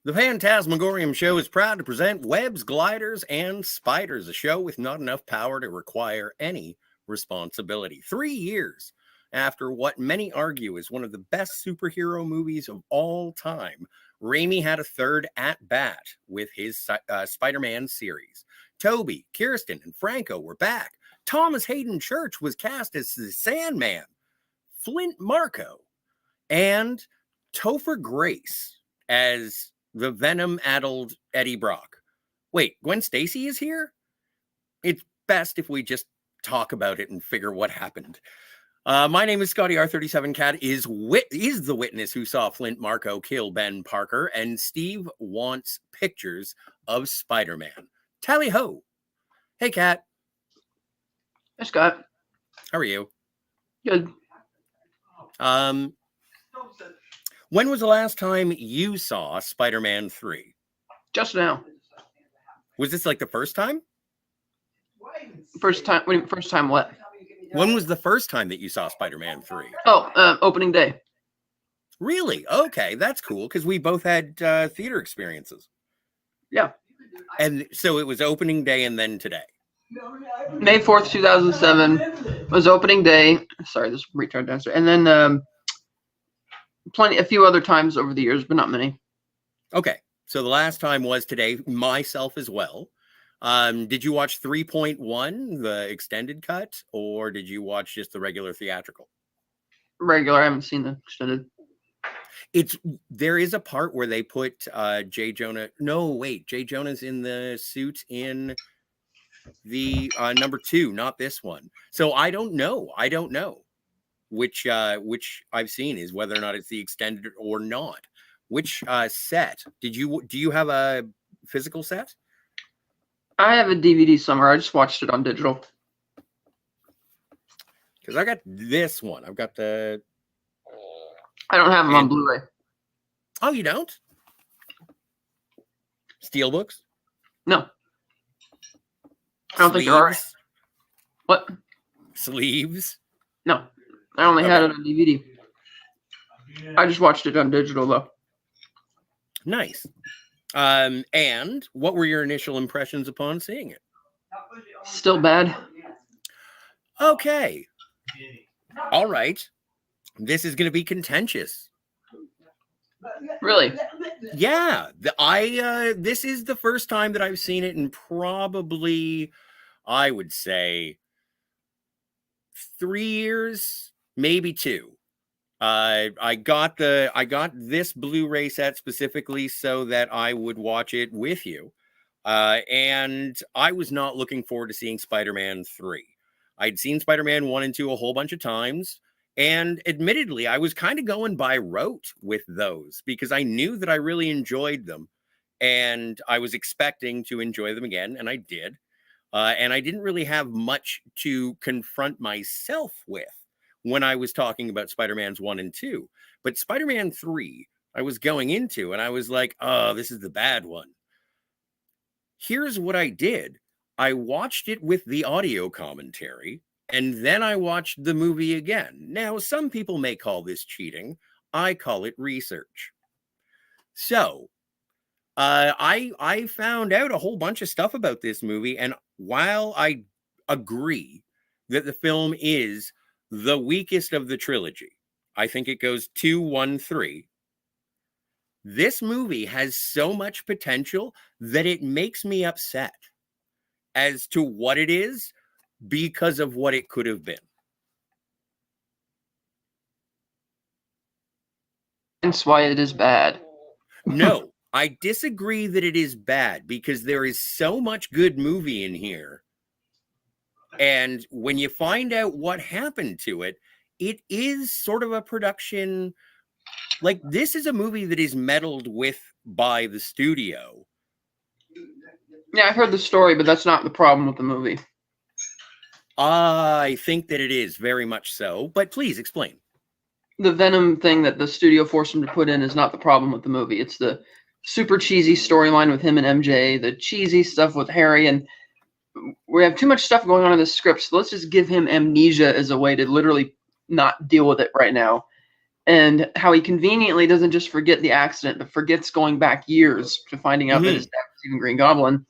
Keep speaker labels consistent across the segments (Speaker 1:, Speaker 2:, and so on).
Speaker 1: The Fantasmagorium show is proud to present Webs, Gliders, and Spiders, a show with not enough power to require any responsibility. 3 years after what many argue is one of the best superhero movies of all time, Raimi had a third at-bat with his Spider-Man series. Toby, Kirsten, and Franco were back. Thomas Hayden Church was cast as the Sandman. Flint Marko and Topher Grace as the Venom-addled Eddie Brock. Wait, Gwen Stacy is here? It's best if we just talk about it and figure what happened. My name is Scotty R37. Cat is the witness who saw Flint Marko kill Ben Parker, and Steve wants pictures of Spider-Man. Tally ho! Hey, Cat.
Speaker 2: Hey, Scott.
Speaker 1: How are you?
Speaker 2: Good.
Speaker 1: When was the last time you saw Spider-Man 3?
Speaker 2: Just now.
Speaker 1: Was this like the first time?
Speaker 2: First time. First time what?
Speaker 1: When was the first time that you saw Spider-Man 3?
Speaker 2: Oh, opening day.
Speaker 1: Really? Okay, that's cool because we both had theater experiences.
Speaker 2: Yeah.
Speaker 1: And so it was opening day and then today.
Speaker 2: May 4th, 2007 was opening day. Sorry, this retard downstairs. And then a few other times over the years, but not many.
Speaker 1: Okay, so the last time was today, myself as well. Did you watch 3.1, the extended cut, or did you watch just the regular theatrical?
Speaker 2: Regular. I haven't seen the extended.
Speaker 1: There is a part where they put Jay Jonah. No, wait, Jay Jonah's in the suit in the number 2, not this one. So I don't know which I've seen is whether or not it's the extended or not. Which set do you have a physical set?
Speaker 2: I have a DVD somewhere. I just watched it on digital.
Speaker 1: Because I got this one. I've got the.
Speaker 2: I don't have them on Blu-ray.
Speaker 1: Oh, you don't? Steelbooks?
Speaker 2: No. I don't think there are. What?
Speaker 1: Sleeves?
Speaker 2: No. I only had it on DVD. I just watched it on digital, though.
Speaker 1: Nice. And what were your initial impressions upon seeing it?
Speaker 2: Still bad.
Speaker 1: Okay. All right. This is going to be contentious.
Speaker 2: Really?
Speaker 1: Yeah. This is the first time that I've seen it in probably, I would say, 3 years, maybe 2. I got this Blu-ray set specifically so that I would watch it with you. And I was not looking forward to seeing Spider-Man 3. I'd seen Spider-Man 1 and 2 a whole bunch of times. And admittedly, I was kind of going by rote with those because I knew that I really enjoyed them. And I was expecting to enjoy them again, and I did. And I didn't really have much to confront myself with when I was talking about Spider-Man's 1 and 2. But Spider-Man 3, I was going into, and I was like, oh, this is the bad one. Here's what I did. I watched it with the audio commentary, and then I watched the movie again. Now, some people may call this cheating. I call it research. So, I found out a whole bunch of stuff about this movie, and while I agree that the film is the weakest of the trilogy, I think it goes 2, 1, 3. This movie has so much potential that it makes me upset as to what it is because of what it could have been.
Speaker 2: That's why it is bad.
Speaker 1: No, I disagree that it is bad because there is so much good movie in here. And when you find out what happened to it, it is sort of a production. Like, this is a movie that is meddled with by the studio.
Speaker 2: Yeah, I've heard the story, but that's not the problem with the movie.
Speaker 1: I think that it is very much so, but please explain.
Speaker 2: The Venom thing that the studio forced him to put in is not the problem with the movie. It's the super cheesy storyline with him and MJ, the cheesy stuff with Harry, and we have too much stuff going on in the script, so let's just give him amnesia as a way to literally not deal with it right now. and how he conveniently doesn't just forget the accident, but forgets going back years to finding out that his dad was even Green Goblin.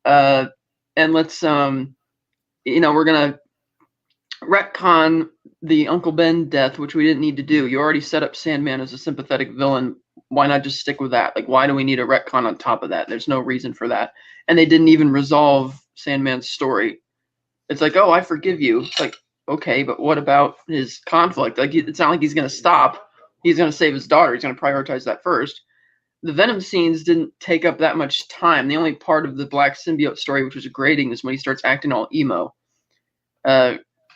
Speaker 2: And let's, we're gonna retcon the Uncle Ben death, which we didn't need to do. You already set up Sandman as a sympathetic villain. Why not just stick with that? Like, why do we need a retcon on top of that? There's no reason for that. And they didn't even resolve Sandman's story. It's like, oh, I forgive you. It's like, okay, but what about his conflict? Like, it's not like he's going to stop. He's going to save his daughter. He's going to prioritize that first. The Venom scenes didn't take up that much time. The only part of the Black Symbiote story, which was grating, is when he starts acting all emo,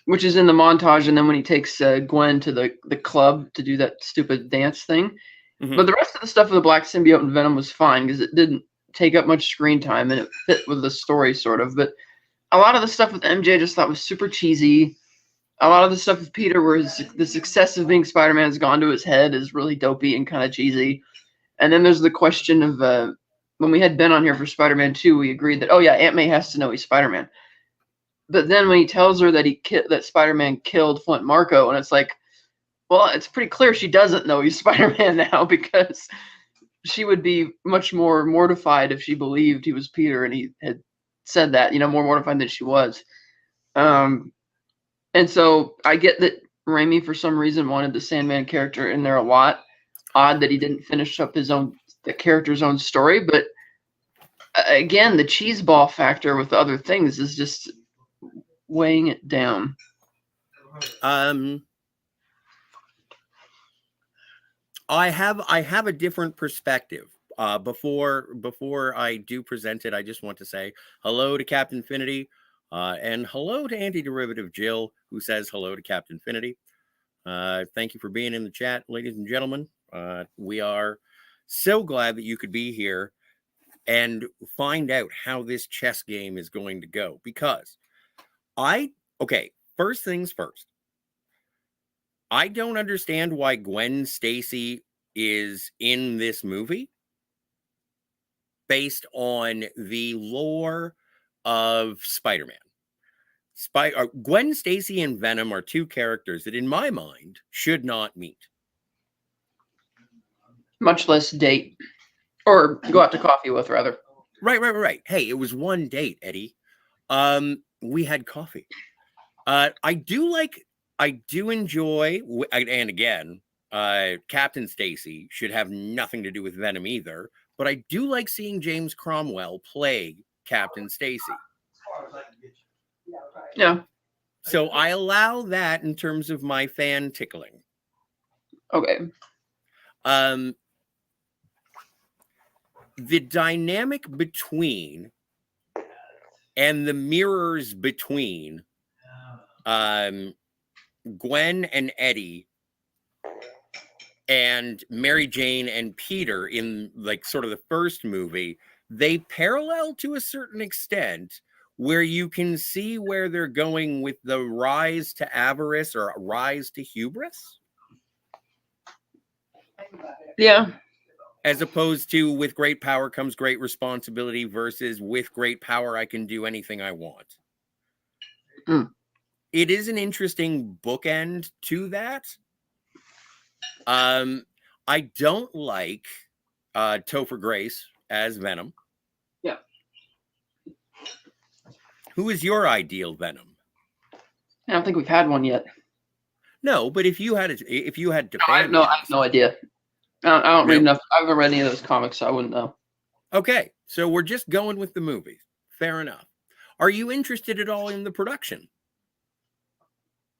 Speaker 2: which is in the montage. And then when he takes Gwen to the club to do that stupid dance thing. Mm-hmm. But the rest of the stuff with the Black Symbiote and Venom was fine because it didn't take up much screen time and it fit with the story sort of. But a lot of the stuff with MJ I just thought was super cheesy. A lot of the stuff with Peter where the success of being Spider-Man has gone to his head is really dopey and kind of cheesy. And then there's the question of when we had Ben on here for Spider-Man 2, we agreed that, oh yeah, Aunt May has to know he's Spider-Man. But then when he tells her that that Spider-Man killed Flint Marko, and it's like, well, it's pretty clear she doesn't know he's Spider-Man now because she would be much more mortified if she believed he was Peter and he had said that, more mortified than she was. And so I get that Raimi, for some reason, wanted the Sandman character in there a lot. Odd that he didn't finish up the character's own story. But again, the cheese ball factor with the other things is just weighing it down.
Speaker 1: I have a different perspective. Before I do present it, I just want to say hello to Captain Infinity, and hello to Antiderivative Jill, who says hello to Captain Infinity. Thank you for being in the chat, ladies and gentlemen. We are so glad that you could be here and find out how this chess game is going to go. Because first things first. I don't understand why Gwen Stacy is in this movie based on the lore of Spider-Man. Gwen Stacy and Venom are two characters that, in my mind, should not meet.
Speaker 2: Much less date. Or go out to coffee with, rather.
Speaker 1: Right. Hey, it was one date, Eddie. We had coffee. I do enjoy, and again, Captain Stacy should have nothing to do with Venom either, but I do like seeing James Cromwell play Captain Stacy.
Speaker 2: Yeah.
Speaker 1: So I allow that in terms of my fan tickling.
Speaker 2: Okay.
Speaker 1: The dynamic between and the mirrors between Gwen and Eddie and Mary Jane and Peter in like sort of the first movie, they parallel to a certain extent where you can see where they're going with the rise to avarice or rise to hubris.
Speaker 2: Yeah.
Speaker 1: As opposed to with great power comes great responsibility versus with great power I can do anything I want.
Speaker 2: Mm.
Speaker 1: It is an interesting bookend to that. I don't like Topher Grace as Venom.
Speaker 2: Yeah.
Speaker 1: Who is your ideal Venom?
Speaker 2: I don't think we've had one yet.
Speaker 1: No, but if you had to,
Speaker 2: I have no idea. I don't read enough. I haven't read any of those comics, so I wouldn't know.
Speaker 1: Okay, so we're just going with the movies. Fair enough. Are you interested at all in the production?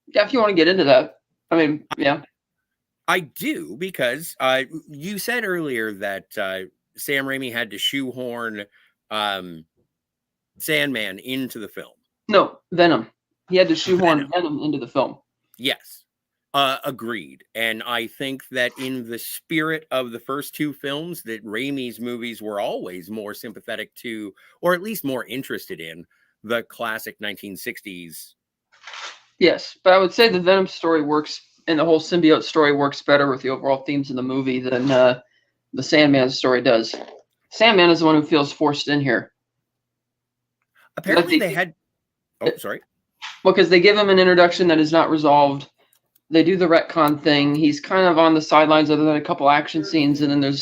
Speaker 2: Yeah, if you want to get into that. I mean, yeah.
Speaker 1: I do, because you said earlier that Sam Raimi had to shoehorn Sandman into the film.
Speaker 2: No, Venom. He had to shoehorn Venom into the film.
Speaker 1: Yes. Agreed. And I think that in the spirit of the first two films, that Raimi's movies were always more sympathetic to, or at least more interested in, the classic 1960s.
Speaker 2: Yes, but I would say the Venom story works, and the whole symbiote story works better with the overall themes in the movie than the Sandman story does. Sandman is the one who feels forced in here.
Speaker 1: Apparently they had... Oh, sorry.
Speaker 2: Well, because they give him an introduction that is not resolved they do the retcon thing. He's kind of on the sidelines other than a couple action scenes, and then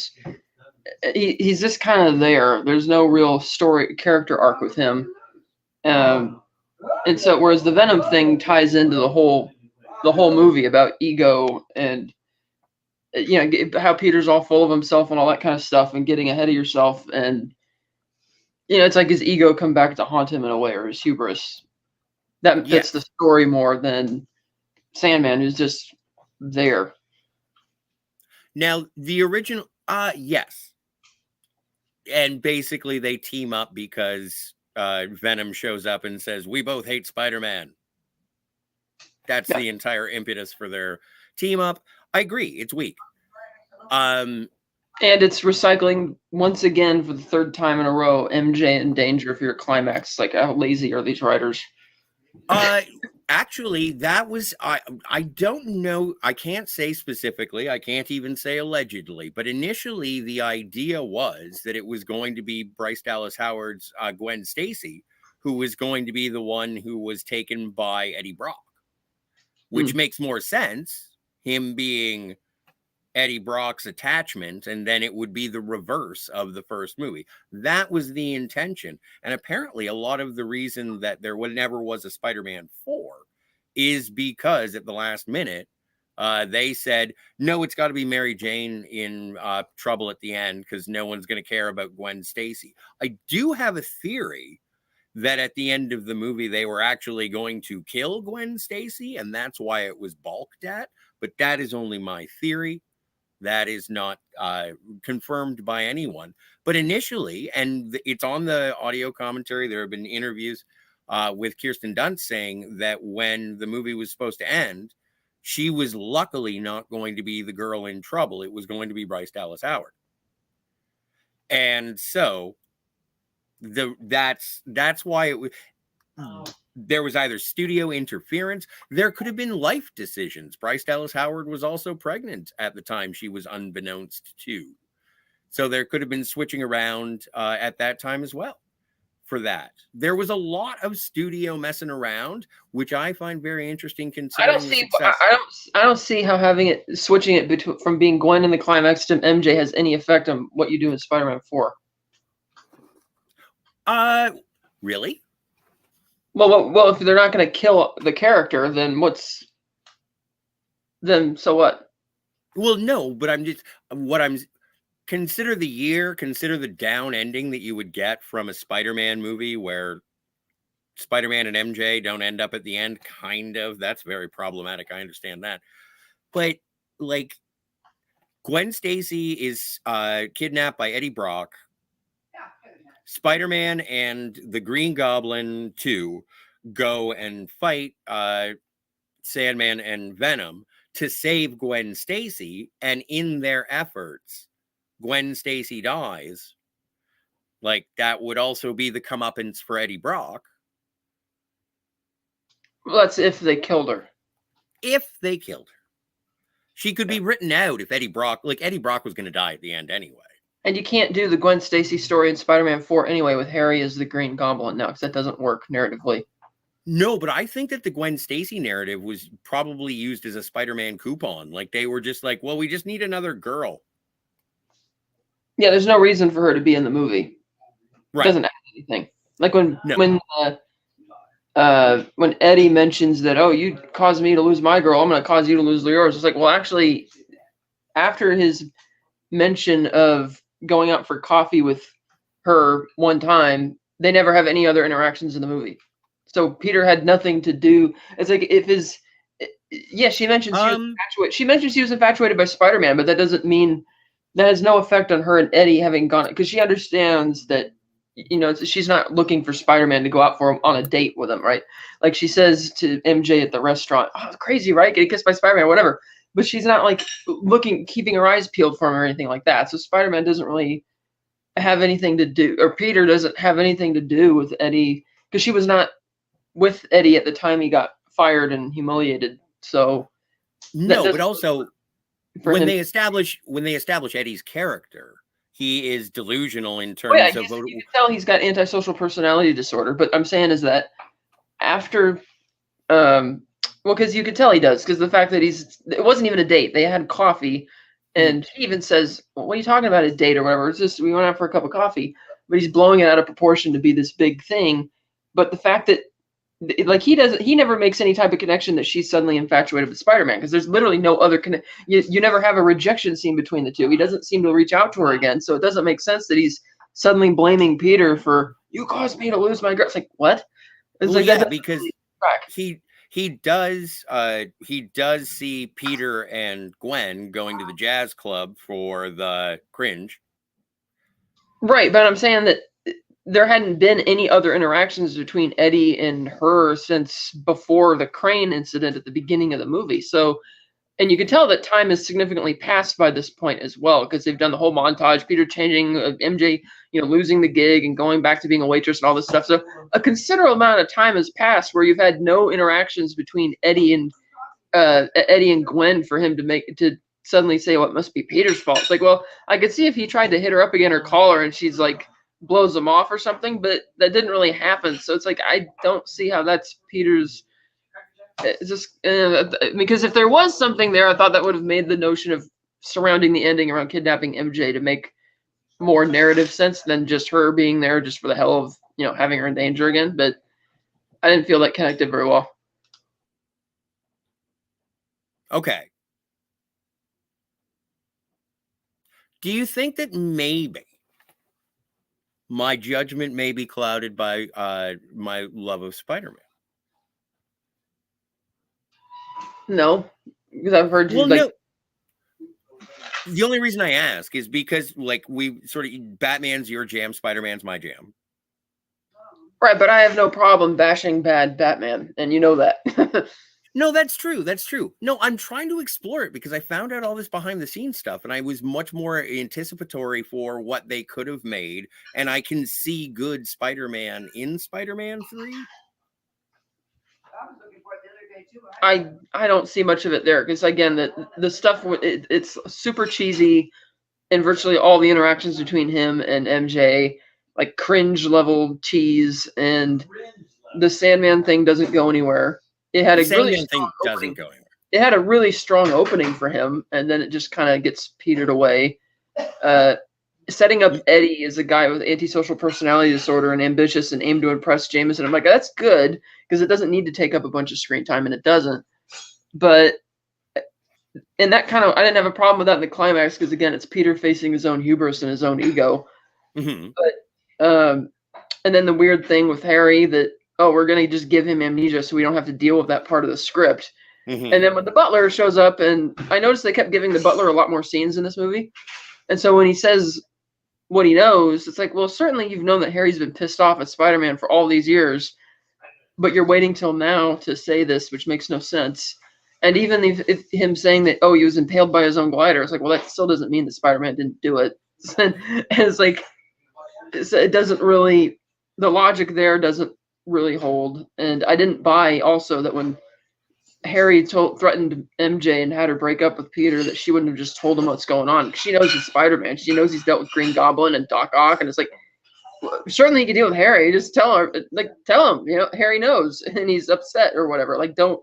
Speaker 2: he's just kind of there. There's no real story character arc with him. And so whereas the Venom thing ties into the whole movie about ego and how Peter's all full of himself and all that kind of stuff and getting ahead of yourself, and it's like his ego come back to haunt him in a way, or his hubris. That fits the story more than Sandman, who's just there.
Speaker 1: Now, the original, yes. And basically they team up because Venom shows up and says, "We both hate Spider-Man." That's the entire impetus for their team up. I agree. It's weak.
Speaker 2: And it's recycling once again for the third time in a row. MJ in danger for your climax. Like, how lazy are these writers?
Speaker 1: Actually, that was I don't know. I can't say specifically. I can't even say allegedly. But initially, the idea was that it was going to be Bryce Dallas Howard's Gwen Stacy, who was going to be the one who was taken by Eddie Brock, which makes more sense. Him being Eddie Brock's attachment, and then it would be the reverse of the first movie. That was the intention. And apparently a lot of the reason that there never was a Spider-Man 4 is because at the last minute, they said, no, it's got to be Mary Jane in trouble at the end because no one's going to care about Gwen Stacy. I do have a theory that at the end of the movie, they were actually going to kill Gwen Stacy, and that's why it was balked at. But that is only my theory. That is not confirmed by anyone. But initially, and it's on the audio commentary, there have been interviews with Kirsten Dunst saying that when the movie was supposed to end, she was luckily not going to be the girl in trouble. It was going to be Bryce Dallas Howard. And so that's why it was. There was either studio interference. There could have been life decisions. Bryce Dallas Howard was also pregnant at the time, she was unbeknownst to. So there could have been switching around at that time as well for that. There was a lot of studio messing around, which I find very interesting considering
Speaker 2: I don't see how switching it from being Gwen in the climax to MJ has any effect on what you do in Spider-Man 4.
Speaker 1: Really?
Speaker 2: Well, if they're not going to kill the character, then so what?
Speaker 1: Well, no, but consider the down ending that you would get from a Spider-Man movie where Spider-Man and MJ don't end up at the end, kind of. That's very problematic. I understand that. But, like, Gwen Stacy is kidnapped by Eddie Brock. Spider-Man and the Green Goblin 2 go and fight Sandman and Venom to save Gwen Stacy, and in their efforts, Gwen Stacy dies. Like, that would also be the comeuppance for Eddie Brock.
Speaker 2: Well, that's if they killed her.
Speaker 1: If they killed her. She could be written out if Eddie Brock was going to die at the end anyway.
Speaker 2: And you can't do the Gwen Stacy story in Spider-Man 4 anyway with Harry as the Green Goblin now, because that doesn't work narratively.
Speaker 1: No, but I think that the Gwen Stacy narrative was probably used as a Spider-Man coupon. Like, they were just like, well, we just need another girl.
Speaker 2: Yeah, there's no reason for her to be in the movie. Right. It doesn't add anything. Like when Eddie mentions that, oh, you caused me to lose my girl, I'm going to cause you to lose yours. It's like, well, actually, after his mention of going out for coffee with her one time, they never have any other interactions in the movie. So Peter had nothing to do. It's like she mentions she mentions she was infatuated by Spider-Man, but that doesn't mean that has no effect on her and Eddie having gone, because she understands that she's not looking for Spider-Man to go out on a date with him, right? Like she says to MJ at the restaurant, "Oh, it's crazy, right? Getting kissed by Spider-Man, whatever." But she's not like keeping her eyes peeled for him or anything like that. So Spider-Man doesn't really have anything to do, or Peter doesn't have anything to do with Eddie, because she was not with Eddie at the time he got fired and humiliated. So
Speaker 1: no, but also when they establish Eddie's character, he is delusional in terms of.
Speaker 2: You can tell he's got antisocial personality disorder. But I'm saying is that after Well, because you could tell he does, because the fact that it wasn't even a date. They had coffee,
Speaker 1: Mhm.
Speaker 2: and he even says, well, what are you talking about, a date or whatever? It's just, we went out for a cup of coffee. But he's blowing it out of proportion to be this big thing. But the fact that, like, he never makes any type of connection that she's suddenly infatuated with Spider-Man, because there's literally no other you never have a rejection scene between the two. He doesn't seem to reach out to her again, so it doesn't make sense that he's suddenly blaming Peter for, you caused me to lose my girl. It's like, what? It's
Speaker 1: Well,
Speaker 2: like, that
Speaker 1: yeah,
Speaker 2: doesn't
Speaker 1: because
Speaker 2: really track.
Speaker 1: he does see Peter and Gwen going to the jazz club for the cringe.
Speaker 2: Right, but I'm saying that there hadn't been any other interactions between Eddie and her since before the crane incident at the beginning of the movie. So, and you can tell that time has significantly passed by this point as well, because they've done the whole montage, Peter changing, MJ, losing the gig and going back to being a waitress and all this stuff. So a considerable amount of time has passed where you've had no interactions between Eddie and Gwen for him to suddenly say, well, it must be Peter's fault. It's like, well, I could see if he tried to hit her up again or call her and she's like blows him off or something, but that didn't really happen. So it's like, I don't see how that's Peter's. It's just because if there was something there, I thought that would have made the notion of surrounding the ending around kidnapping MJ to make more narrative sense than just her being there just for the hell of having her in danger again. But I didn't feel that connected very well.
Speaker 1: Okay. Do you think that maybe my judgment may be clouded by my love of Spider-Man?
Speaker 2: No, because I've heard you
Speaker 1: Well,
Speaker 2: like.
Speaker 1: no. The only reason I ask is because, like, we sort of, Batman's your jam, Spider-Man's my jam.
Speaker 2: Right, but I have no problem bashing bad Batman, and you know that.
Speaker 1: No, that's true. That's true. No, I'm trying to explore it because I found out all this behind the scenes stuff and I was much more anticipatory for what they could have made. And I can see good Spider-Man in Spider-Man 3.
Speaker 2: I don't see much of it there because again, the stuff it's super cheesy, and virtually all the interactions between him and MJ, like cringe level cheese, and the Sandman thing doesn't go anywhere. It had
Speaker 1: The
Speaker 2: a really
Speaker 1: Sandman
Speaker 2: strong
Speaker 1: thing doesn't
Speaker 2: opening.
Speaker 1: go anywhere.
Speaker 2: It had a really strong opening for him, and then it just kind of gets petered away. Uh, Setting up Eddie as a guy with antisocial personality disorder and ambitious and aim to impress Jameson. I'm like, that's good because it doesn't need to take up a bunch of screen time, and it doesn't. But and that kind of, I didn't have a problem with that in the climax because again, it's Peter facing his own hubris and his own ego.
Speaker 1: Mm-hmm.
Speaker 2: But and then the weird thing with Harry that, oh, we're gonna just give him amnesia so we don't have to deal with that part of the script.
Speaker 1: Mm-hmm.
Speaker 2: And then when the butler shows up, and I noticed they kept giving the butler a lot more scenes in this movie. And so when he says what he knows, it's like, well, certainly you've known that Harry's been pissed off at Spider-Man for all these years, but you're waiting till now to say this, which makes no sense. And even if him saying that, oh, he was impaled by his own glider, it's like, well, that still doesn't mean that Spider-Man didn't do it. And it's like, it doesn't really, the logic there doesn't really hold. And I didn't buy also that when Harry threatened MJ and had her break up with Peter, that she wouldn't have just told him what's going on. She knows he's Spider-Man. She knows he's dealt with Green Goblin and Doc Ock, and it's like, certainly you can deal with Harry. Just tell her, like, tell him, Harry knows, and he's upset or whatever. Like, don't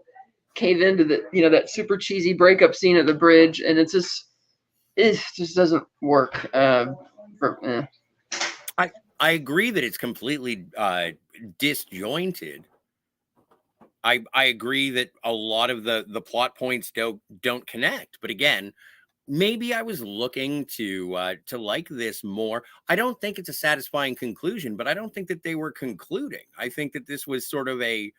Speaker 2: cave into that super cheesy breakup scene at the bridge, and it just doesn't work.
Speaker 1: I agree that it's completely disjointed. I agree that a lot of the plot points don't connect. But again, maybe I was looking to like this more. I don't think it's a satisfying conclusion, but I don't think that they were concluding. I think that this was sort of a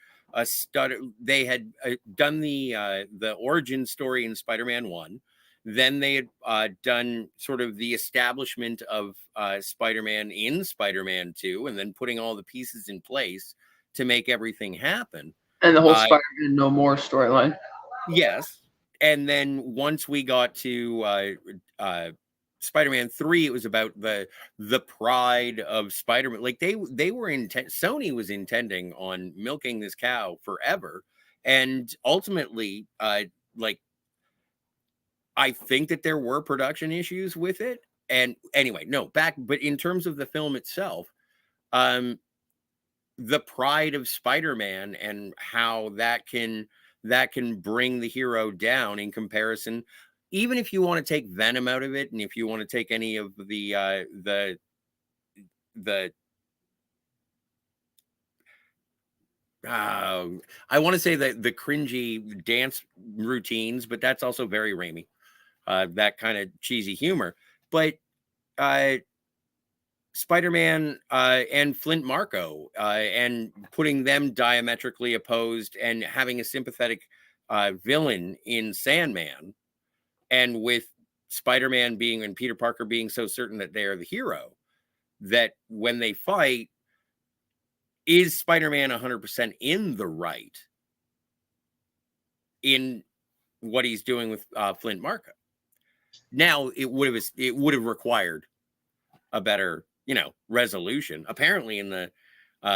Speaker 1: stud. They had done the origin story in Spider-Man 1. Then they had done sort of the establishment of Spider-Man in Spider-Man 2, and then putting all the pieces in place to make everything happen.
Speaker 2: And the whole Spider-Man No More storyline.
Speaker 1: Yes. And then once we got to Spider-Man 3, it was about the pride of Spider-Man. Like they were Sony was intending on milking this cow forever. And ultimately, like I think that there were production issues with it. And anyway, no, but in terms of the film itself, the pride of Spider-Man and how that can that can bring the hero down in comparison. Even if you want to take Venom out of it, and if you want to take any of the I want to say the cringy dance routines, but that's also very Raimi. That kind of cheesy humor. But uh, Spider-Man and Flint Marko, and putting them diametrically opposed, and having a sympathetic villain in Sandman, and with Spider-Man being and Peter Parker being so certain that they are the hero, that when they fight, is Spider-Man 100% in the right in what he's doing with Flint Marko? Now it would have required a better, resolution. Apparently in the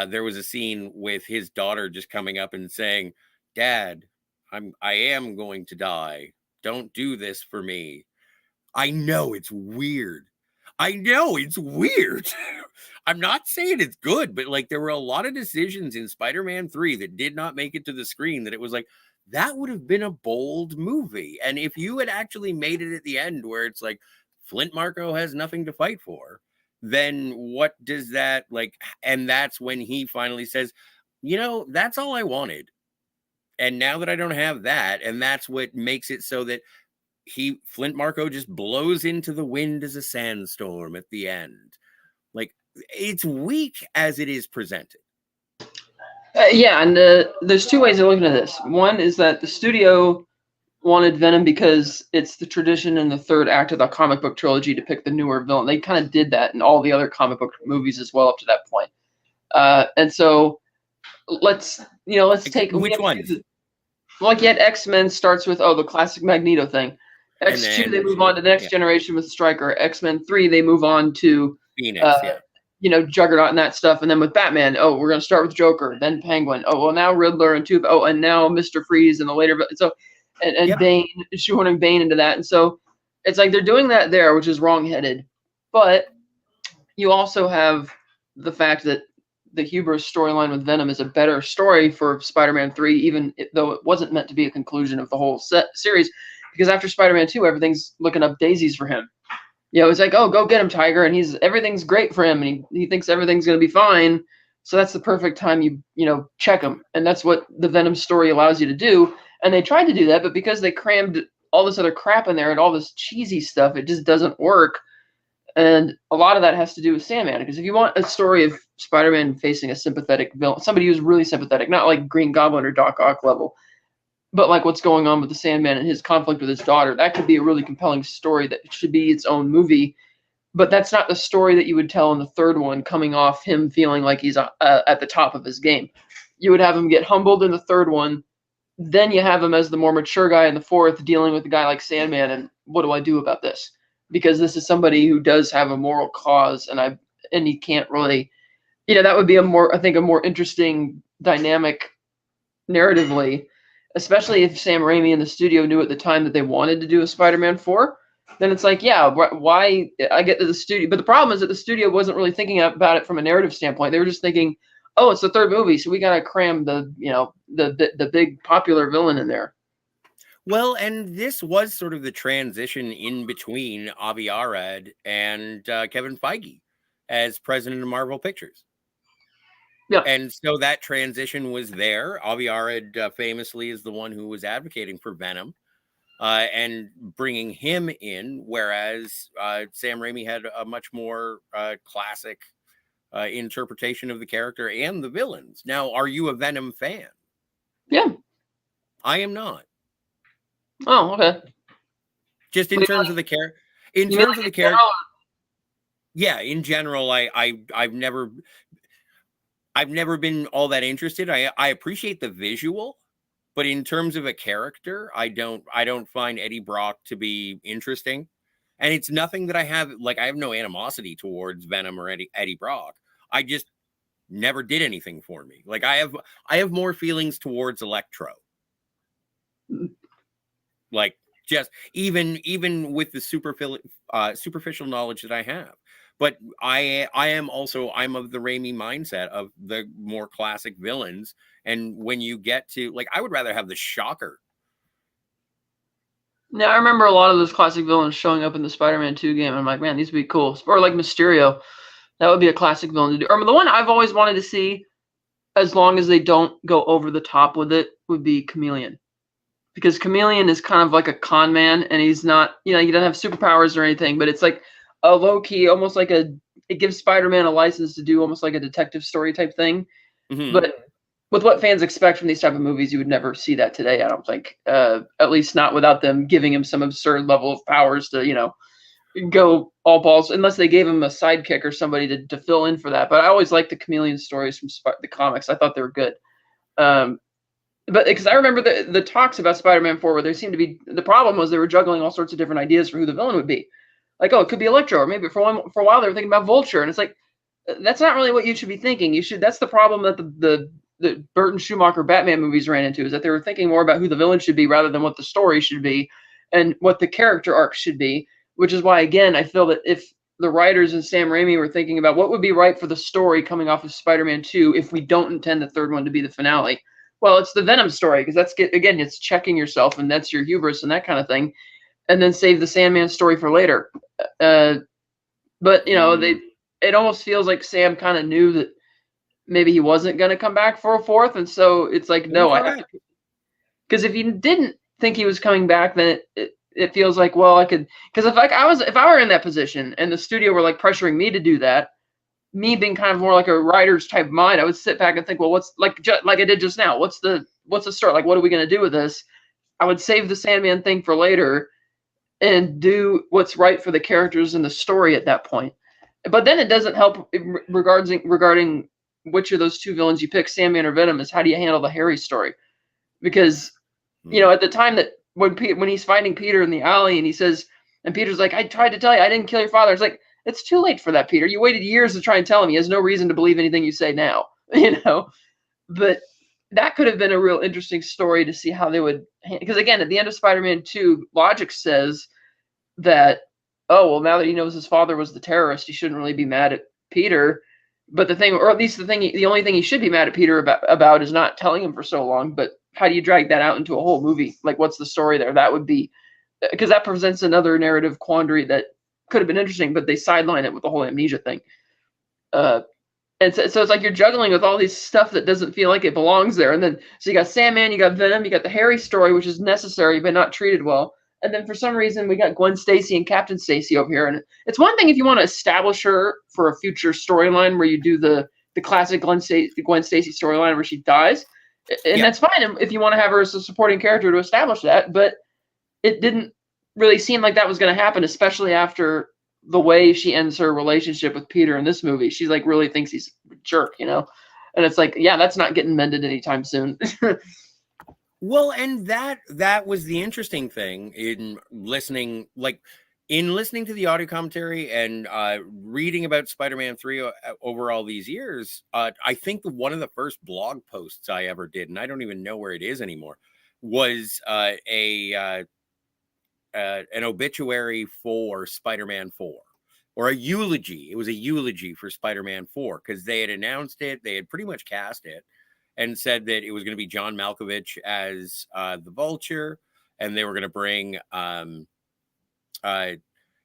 Speaker 1: there was a scene with his daughter just coming up and saying, "Dad, I am going to die. Don't do this for me." I know it's weird. I know it's weird. I'm not saying it's good, but like there were a lot of decisions in Spider-Man 3 that did not make it to the screen that it was like, that would have been a bold movie. And if you had actually made it at the end where it's like Flint Marko has nothing to fight for, then what does that like? And that's when he finally says, that's all I wanted. And now that I don't have that, and that's what makes it so that Flint Marko just blows into the wind as a sandstorm at the end. Like, it's weak as it is presented.
Speaker 2: Yeah, and there's two ways of looking at this. One is that the studio wanted Venom because it's the tradition in the third act of the comic book trilogy to pick the newer villain. They kind of did that in all the other comic book movies as well up to that point. And so let's take
Speaker 1: which ones?
Speaker 2: Like yet X-Men starts with the classic Magneto thing. X2 they move on to the next generation with Stryker. X-Men 3 they move on to
Speaker 1: Phoenix,
Speaker 2: Juggernaut and that stuff, and then with Batman, we're gonna start with Joker, then Penguin. Oh well, now Riddler and Tube. Oh, and now Mr. Freeze and the later. So, and Bane, shoehorning Bane into that, and so it's like they're doing that there, which is wrongheaded. But you also have the fact that the hubris storyline with Venom is a better story for Spider-Man 3, even though it wasn't meant to be a conclusion of the whole series, because after Spider-Man 2, everything's looking up daisies for him. It's like, go get him, Tiger, and everything's great for him, and he thinks everything's going to be fine. So that's the perfect time you check him, and that's what the Venom story allows you to do. And they tried to do that, but because they crammed all this other crap in there and all this cheesy stuff, it just doesn't work. And a lot of that has to do with Sandman, because if you want a story of Spider-Man facing a sympathetic villain, somebody who's really sympathetic, not like Green Goblin or Doc Ock level, but like what's going on with the Sandman and his conflict with his daughter, that could be a really compelling story that should be its own movie. But that's not the story that you would tell in the third one, coming off him feeling like he's at the top of his game. You would have him get humbled in the third one. Then you have him as the more mature guy in the fourth, dealing with a guy like Sandman, and what do I do about this? Because this is somebody who does have a moral cause, and he can't really, that would be a more interesting dynamic narratively, especially if Sam Raimi and the studio knew at the time that they wanted to do a Spider-Man 4. Then it's like, why? I get to the studio, but the problem is that the studio wasn't really thinking about it from a narrative standpoint. They were just thinking, oh, it's the third movie, so we gotta cram the big popular villain in there.
Speaker 1: Well, and this was sort of the transition in between Avi Arad and Kevin Feige as president of Marvel Pictures.
Speaker 2: Yeah.
Speaker 1: And so that transition was there. Avi Arad famously is the one who was advocating for Venom and bringing him in, whereas Sam Raimi had a much more classic interpretation of the character and the villains. Now, are you a Venom fan?
Speaker 2: Yeah. I
Speaker 1: am not.
Speaker 2: Oh, okay.
Speaker 1: Just in terms of the character. In terms of the character. Yeah, in general, I've never been all that interested. I appreciate the visual, but in terms of a character, I don't find Eddie Brock to be interesting. And it's nothing that I have no animosity towards Venom or Eddie Brock. I just never did anything for me. Like I have more feelings towards Electro. Like just even with the superficial knowledge that I have. But I'm of the Raimi mindset of the more classic villains. And when you get to, like, I would rather have the Shocker.
Speaker 2: Now, I remember a lot of those classic villains showing up in the Spider-Man 2 game. I'm like, man, these would be cool. Or like Mysterio. That would be a classic villain to do. Or the one I've always wanted to see, as long as they don't go over the top with it, would be Chameleon. Because Chameleon is kind of like a con man, and he's not, he doesn't have superpowers or anything, but it's like a low-key, almost like it gives Spider-Man a license to do almost like a detective story type thing.
Speaker 1: Mm-hmm.
Speaker 2: But with what fans expect from these type of movies, you would never see that today, I don't think. At least not without them giving him some absurd level of powers to, go all balls, unless they gave him a sidekick or somebody to fill in for that. But I always liked the Chameleon stories from the comics. I thought they were good. But because I remember the talks about Spider-Man 4 where there seemed to be, the problem was they were juggling all sorts of different ideas for who the villain would be. Like, oh, it could be Electro, or maybe for a while they were thinking about Vulture, and it's like, that's not really what you should be thinking. That's the problem that the Burton Schumacher Batman movies ran into, is that they were thinking more about who the villain should be rather than what the story should be and what the character arc should be, which is why, again, I feel that if the writers and Sam Raimi were thinking about what would be right for the story coming off of Spider-Man 2 if we don't intend the third one to be the finale, well, it's the Venom story, because it's checking yourself, and that's your hubris and that kind of thing, and then save the Sandman story for later. But it almost feels like Sam kind of knew that maybe he wasn't going to come back for a fourth, and so it's like, no, I have to, because if he didn't think he was coming back, then it feels like, well, I could, because if I were in that position and the studio were like pressuring me to do that, me being kind of more like a writer's type mind, I would sit back and think, well, what's like I did just now, what's the story, like, what are we going to do with this? I would save the Sandman thing for later and do what's right for the characters and the story at that point. But then it doesn't help regarding which of those two villains you pick, Sandman or Venom, is how do you handle the Harry story? Because at the time that when he's finding Peter in the alley and he says, and Peter's like, I tried to tell you I didn't kill your father. It's like, it's too late for that, Peter. You waited years to try and tell him. He has no reason to believe anything you say now, But that could have been a real interesting story to see how they would, because again, at the end of Spider-Man 2, logic says that, oh, well, now that he knows his father was the terrorist, he shouldn't really be mad at Peter. But the only thing he should be mad at Peter about is not telling him for so long. But how do you drag that out into a whole movie? Like, what's the story there? That would be, because that presents another narrative quandary that could have been interesting, but they sideline it with the whole amnesia thing. And so it's like you're juggling with all these stuff that doesn't feel like it belongs there. And then, so you got Sandman, you got Venom, you got the Harry story, which is necessary but not treated well. And then for some reason, we got Gwen Stacy and Captain Stacy over here. And it's one thing if you want to establish her for a future storyline where you do the classic Gwen Stacy storyline where she dies. And that's fine if you want to have her as a supporting character to establish that. But it didn't really seem like that was going to happen, especially after the way she ends her relationship with Peter in this movie. She's like really thinks he's a jerk, And it's like, yeah, that's not getting mended anytime soon.
Speaker 1: Well, and that was the interesting thing in listening to the audio commentary and reading about Spider-Man 3 over all these years. I think one of the first blog posts I ever did, and I don't even know where it is anymore, was an obituary for Spider-Man 4, or a eulogy. It was a eulogy for Spider-Man 4 because they had announced it. They had pretty much cast it and said that it was going to be John Malkovich as the Vulture, and they were going to bring Anne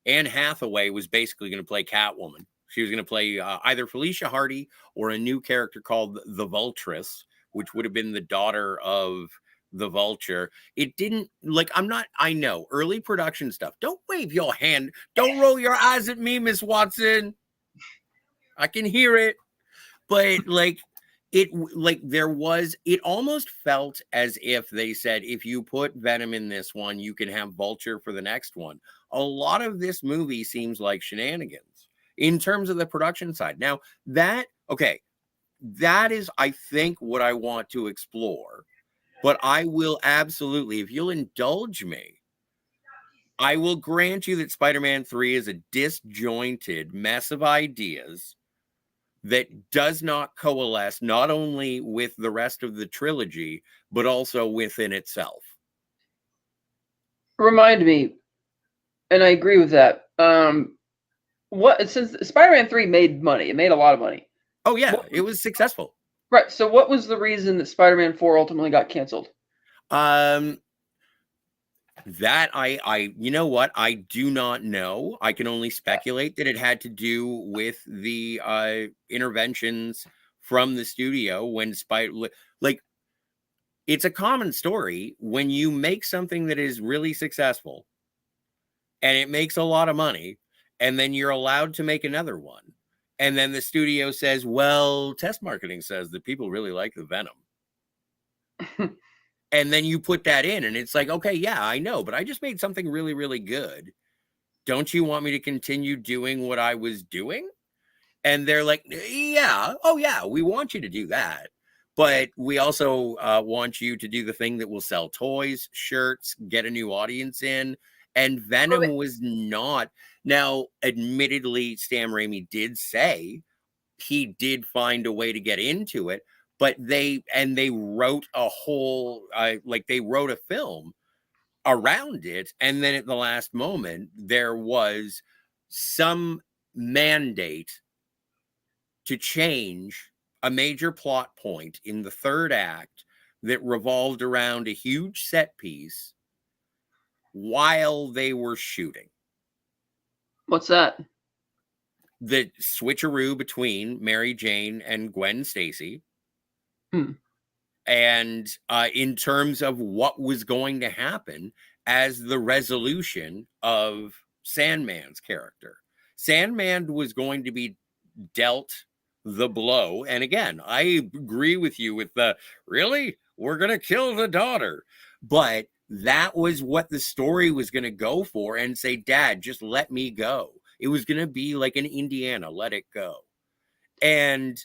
Speaker 1: Hathaway was basically going to play Catwoman. She was going to play either Felicia Hardy or a new character called the Vultress, which would have been the daughter of the Vulture. It didn't, I know, early production stuff. Don't wave your hand. Don't roll your eyes at me, Miss Watson. I can hear it. But it almost felt as if they said, if you put Venom in this one, you can have Vulture for the next one. A lot of this movie seems like shenanigans in terms of the production side. Now that is, I think, what I want to explore. But I will absolutely, if you'll indulge me, I will grant you that Spider-Man 3 is a disjointed mess of ideas that does not coalesce not only with the rest of the trilogy, but also within itself.
Speaker 2: Remind me, and I agree with that. what since Spider-Man 3 made money, it made a lot of money.
Speaker 1: Oh yeah,
Speaker 2: What
Speaker 1: it was successful.
Speaker 2: Right. So what was the reason that Spider-Man 4 ultimately got canceled?
Speaker 1: Um, that you know what? I do not know. I can only speculate that it had to do with the interventions from the studio when like it's a common story when you make something that is really successful and it makes a lot of money, and then you're allowed to make another one. And then the studio says, well, test marketing says that people really like the Venom. And then you put that in, and it's like, okay, yeah, I know, but I just made something really, really good. Don't you want me to continue doing what I was doing? And they're like, yeah, oh, yeah, we want you to do that. But we also want you to do the thing that will sell toys, shirts, get a new audience in. And Venom was not. Now, admittedly, Sam Raimi did say he did find a way to get into it, but they wrote a whole, like they wrote a film around it. And then at the last moment, there was some mandate to change a major plot point in the third act that revolved around a huge set piece while they were shooting.
Speaker 2: What's that?
Speaker 1: The switcheroo between Mary Jane and Gwen Stacy. And in terms of what was going to happen as the resolution of Sandman's character. Sandman was going to be dealt the blow. And again, I agree with you with the really, we're going to kill the daughter. But that was what the story was going to go for, and say, Dad, just let me go. It was going to be like an Indiana, let it go. And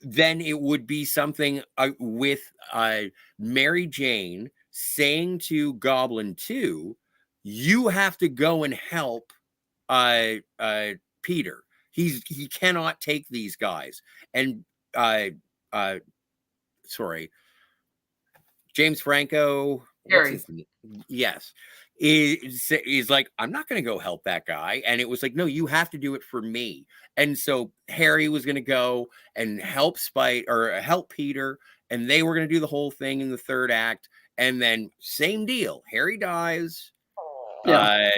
Speaker 1: then it would be something with Mary Jane saying to Goblin 2, you have to go and help Peter. He cannot take these guys. And sorry, James Franco, what's
Speaker 2: Harry.
Speaker 1: his name? Yes. Is like, I'm not going to go help that guy. And it was like, no, you have to do it for me. And so Harry was going to go and help help Peter. And they were going to do the whole thing in the third act. And then same deal. Harry dies.
Speaker 2: Yeah.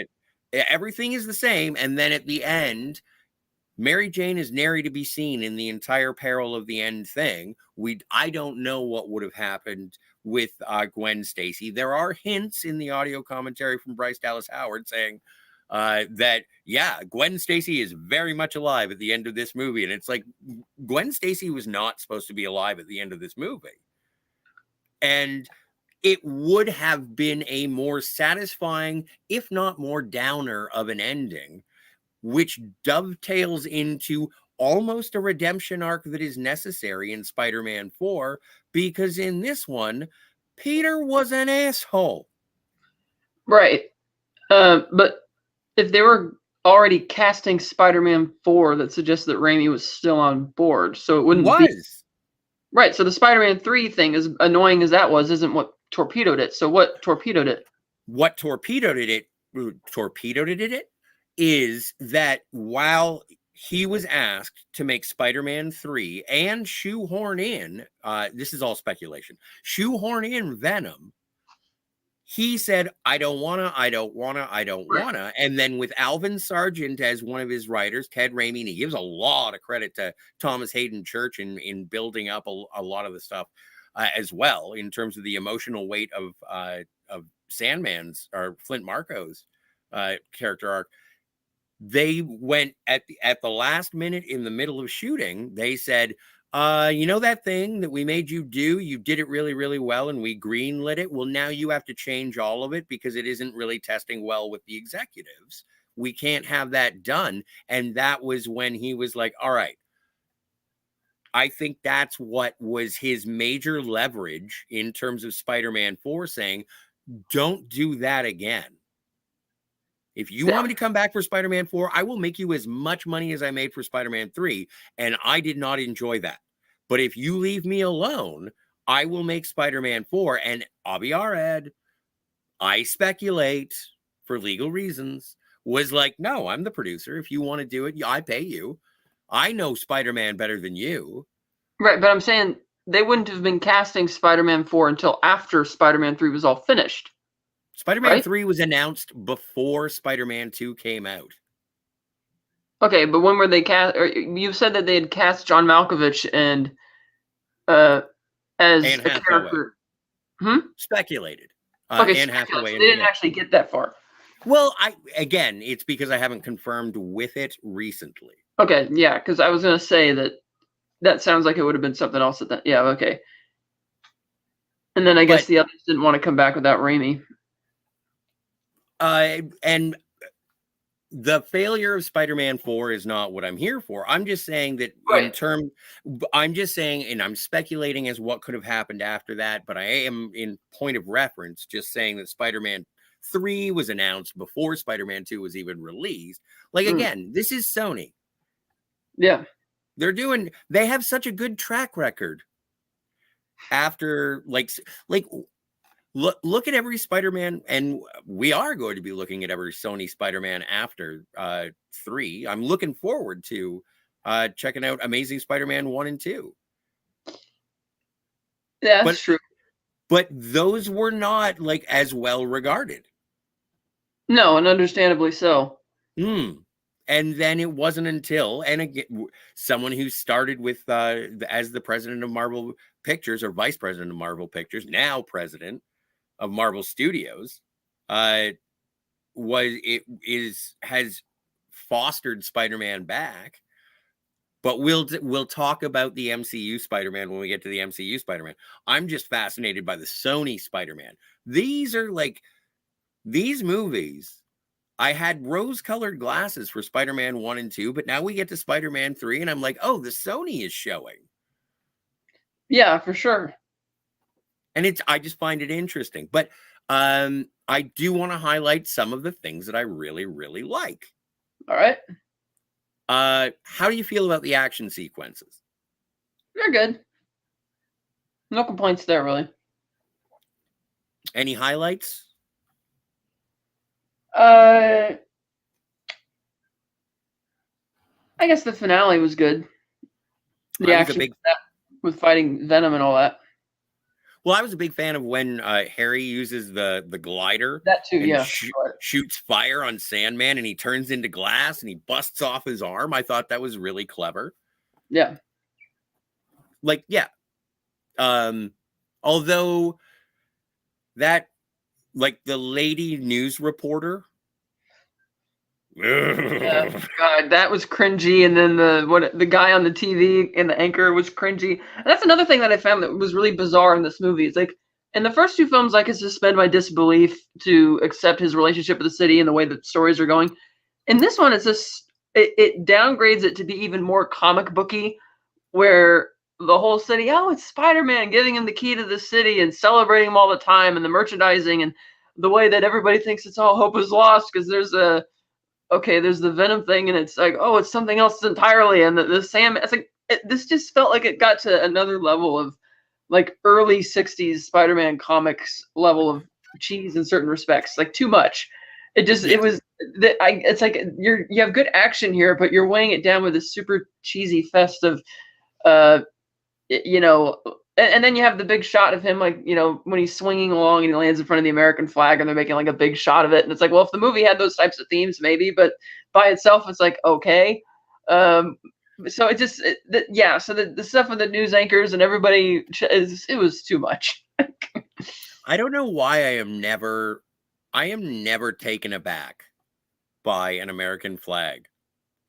Speaker 1: Everything is the same. And then at the end, Mary Jane is nary to be seen in the entire peril of the end thing. I don't know what would have happened with Gwen Stacy. There are hints in the audio commentary from Bryce Dallas Howard saying that, yeah, Gwen Stacy is very much alive at the end of this movie. And it's like, Gwen Stacy was not supposed to be alive at the end of this movie. And it would have been a more satisfying, if not more downer of an ending, which dovetails into almost a redemption arc that is necessary in Spider-Man 4, because in this one, Peter was an asshole.
Speaker 2: Right. But if they were already casting Spider-Man 4, that suggests that Raimi was still on board. So it wouldn't be. Right. So the Spider-Man 3 thing, as annoying as that was, isn't what torpedoed it. So what torpedoed it?
Speaker 1: What torpedoed it is that while he was asked to make Spider-Man 3 and shoehorn in, this is all speculation, shoehorn in Venom, he said, I don't wanna. And then with Alvin Sargent as one of his writers, Ted Raimi, and he gives a lot of credit to Thomas Hayden Church in building up a lot of the stuff as well, in terms of the emotional weight of Sandman's or Flint Marco's character arc. They went at the last minute in the middle of shooting. They said, you know that thing that we made you do? You did it really, really well, and we greenlit it. Well, now you have to change all of it because it isn't really testing well with the executives. We can't have that done. And that was when he was like, all right. I think that's what was his major leverage in terms of Spider-Man 4, saying, don't do that again. If you want me to come back for Spider-Man 4, I will make you as much money as I made for Spider-Man 3. And I did not enjoy that. But if you leave me alone, I will make Spider-Man 4. And Avi Arad, I speculate for legal reasons, was like, no, I'm the producer. If you want to do it, I pay you. I know Spider-Man better than you.
Speaker 2: Right, but I'm saying they wouldn't have been casting Spider-Man 4 until after Spider-Man 3 was all finished.
Speaker 1: Spider-Man
Speaker 2: Right?
Speaker 1: 3 was announced before Spider-Man 2 came out.
Speaker 2: Okay, but when were they cast? You said that they had cast John Malkovich and as
Speaker 1: Anne
Speaker 2: a
Speaker 1: Hathaway.
Speaker 2: character. Hmm?
Speaker 1: Speculated.
Speaker 2: Okay,
Speaker 1: Anne
Speaker 2: speculated.
Speaker 1: Hathaway.
Speaker 2: So they didn't actually get that far.
Speaker 1: Well, again, it's because I haven't confirmed with it recently.
Speaker 2: Okay, yeah, because I was gonna say that sounds like it would have been something else. Yeah, okay. And then I guess the others didn't want to come back without Raimi.
Speaker 1: And the failure of Spider-Man 4 is not what I'm here for. I'm just saying that I'm just saying, and I'm speculating as what could have happened after that, but I am in point of reference just saying that Spider-Man 3 was announced before Spider-Man 2 was even released. Like, again, this is Sony.
Speaker 2: Yeah.
Speaker 1: They have such a good track record after, like look at every Spider-Man, and we are going to be looking at every Sony Spider-Man after 3. I'm looking forward to checking out Amazing Spider-Man 1 and 2.
Speaker 2: Yeah, that's true.
Speaker 1: But those were not like as well regarded.
Speaker 2: No, and understandably so.
Speaker 1: And then it wasn't until, and again, someone who started with as the president of Marvel Pictures, or vice president of Marvel Pictures, now president of Marvel Studios, has fostered Spider-Man back. But we'll talk about the MCU Spider-Man when we get to the MCU Spider-Man. I'm just fascinated by the Sony Spider-Man. These movies, I had rose-colored glasses for Spider-Man 1 and 2, but now we get to Spider-Man 3, and I'm like, oh, the Sony is showing.
Speaker 2: Yeah, for sure.
Speaker 1: And I just find it interesting. But I do want to highlight some of the things that I really, really like.
Speaker 2: All right.
Speaker 1: How do you feel about the action sequences?
Speaker 2: They're good. No complaints there, really.
Speaker 1: Any highlights?
Speaker 2: I guess the finale was good. The action with fighting Venom and all that.
Speaker 1: Well, I was a big fan of when Harry uses the glider.
Speaker 2: That too, yeah.
Speaker 1: Shoots fire on Sandman, and he turns into glass, and he busts off his arm. I thought that was really clever.
Speaker 2: Yeah.
Speaker 1: Like, yeah. Although that, like, the lady news reporter.
Speaker 2: God, that was cringy. And then the guy on the TV and the anchor was cringy. And that's another thing that I found that was really bizarre in this movie. It's like, in the first two films, I could suspend my disbelief to accept his relationship with the city and the way that stories are going. In this one, it's just it downgrades it to be even more comic booky, where the whole city, oh, it's Spider-Man, giving him the key to the city and celebrating him all the time, and the merchandising and the way that everybody thinks it's all hope is lost because there's the Venom thing, and it's like, oh, it's something else entirely, and the Sam. It's like this just felt like it got to another level of like early '60s Spider-Man comics level of cheese in certain respects, like too much. It just it was that it's like you have good action here, but you're weighing it down with this super cheesy fest of and then you have the big shot of him, like, when he's swinging along and he lands in front of the American flag and they're making like a big shot of it. And it's like, well, if the movie had those types of themes, maybe, but by itself, it's like, okay. So it just, so the stuff with the news anchors and everybody, it was too much.
Speaker 1: I don't know why I am never taken aback by an American flag.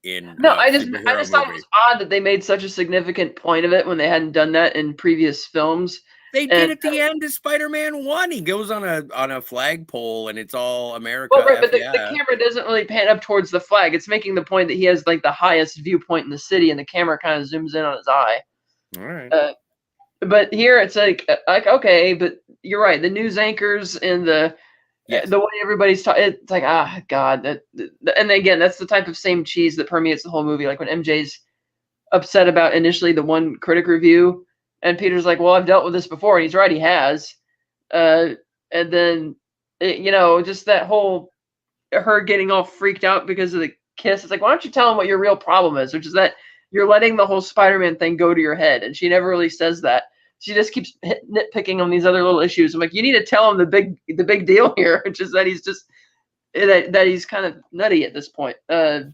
Speaker 2: I just thought it was odd that they made such a significant point of it when they hadn't done that in previous films.
Speaker 1: They did at the end of Spider-Man 1. He goes on a flagpole and it's all America.
Speaker 2: Well, right, but the camera doesn't really pan up towards the flag. It's making the point that he has like the highest viewpoint in the city, and the camera kind of zooms in on his eye.
Speaker 1: All right.
Speaker 2: But here it's like okay, but you're right. The news anchors and the way everybody's talking, it's like, God, and again, that's the type of same cheese that permeates the whole movie. Like when MJ's upset about initially the one critic review, and Peter's like, well, I've dealt with this before, and he's right, he has. And then, just that whole her getting all freaked out because of the kiss. It's like, why don't you tell him what your real problem is, which is that you're letting the whole Spider-Man thing go to your head, and she never really says that. She just keeps nitpicking on these other little issues. I'm like, you need to tell him the big deal here, which is that he's just that he's kind of nutty at this point.
Speaker 1: You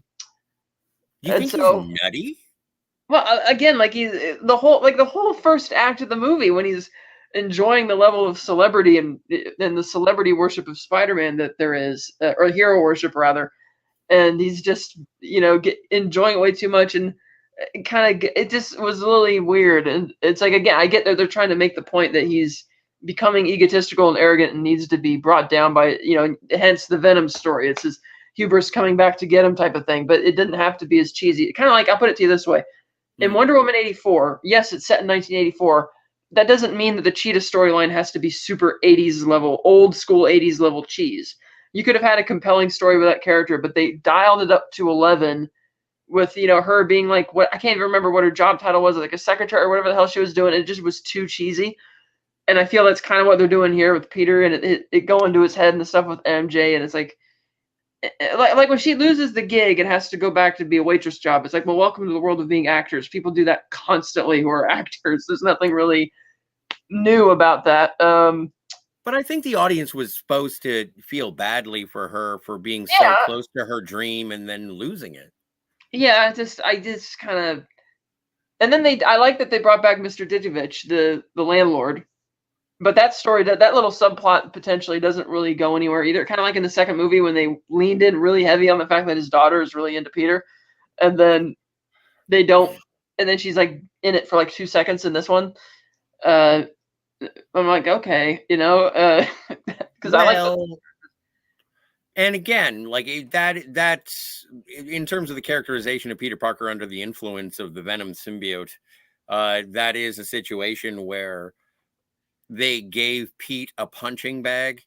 Speaker 1: think he's nutty?
Speaker 2: Well, again, like the whole first act of the movie when he's enjoying the level of celebrity and the celebrity worship of Spider-Man that there is, or hero worship rather, and he's just enjoying it way too much, and it just was really weird. And it's like, again, I get that they're trying to make the point that he's becoming egotistical and arrogant and needs to be brought down by, hence the Venom story. It's his hubris coming back to get him type of thing, but it didn't have to be as cheesy. Kind of like, I'll put it to you this way. In Wonder Woman 84, yes, it's set in 1984. That doesn't mean that the Cheetah storyline has to be super 80s level, old school 80s level cheese. You could have had a compelling story with that character, but they dialed it up to 11 with, her being like, what, I can't even remember what her job title was, like a secretary or whatever the hell she was doing. It just was too cheesy. And I feel that's kind of what they're doing here with Peter, and it going to his head and the stuff with MJ. And it's like when she loses the gig and has to go back to be a waitress job, it's like, well, welcome to the world of being actors. People do that constantly who are actors. There's nothing really new about that.
Speaker 1: But I think the audience was supposed to feel badly for her for being so close to her dream and then losing it.
Speaker 2: Yeah, I just kind of, and then I like that they brought back Mr. Ditovich, the landlord, but that story, that little subplot potentially doesn't really go anywhere either. Kind of like in the second movie when they leaned in really heavy on the fact that his daughter is really into Peter, and then they don't, and then she's like in it for like 2 seconds in this one. I'm like, okay, because I like.
Speaker 1: And again, like that's in terms of the characterization of Peter Parker under the influence of the Venom symbiote, that is a situation where they gave Pete a punching bag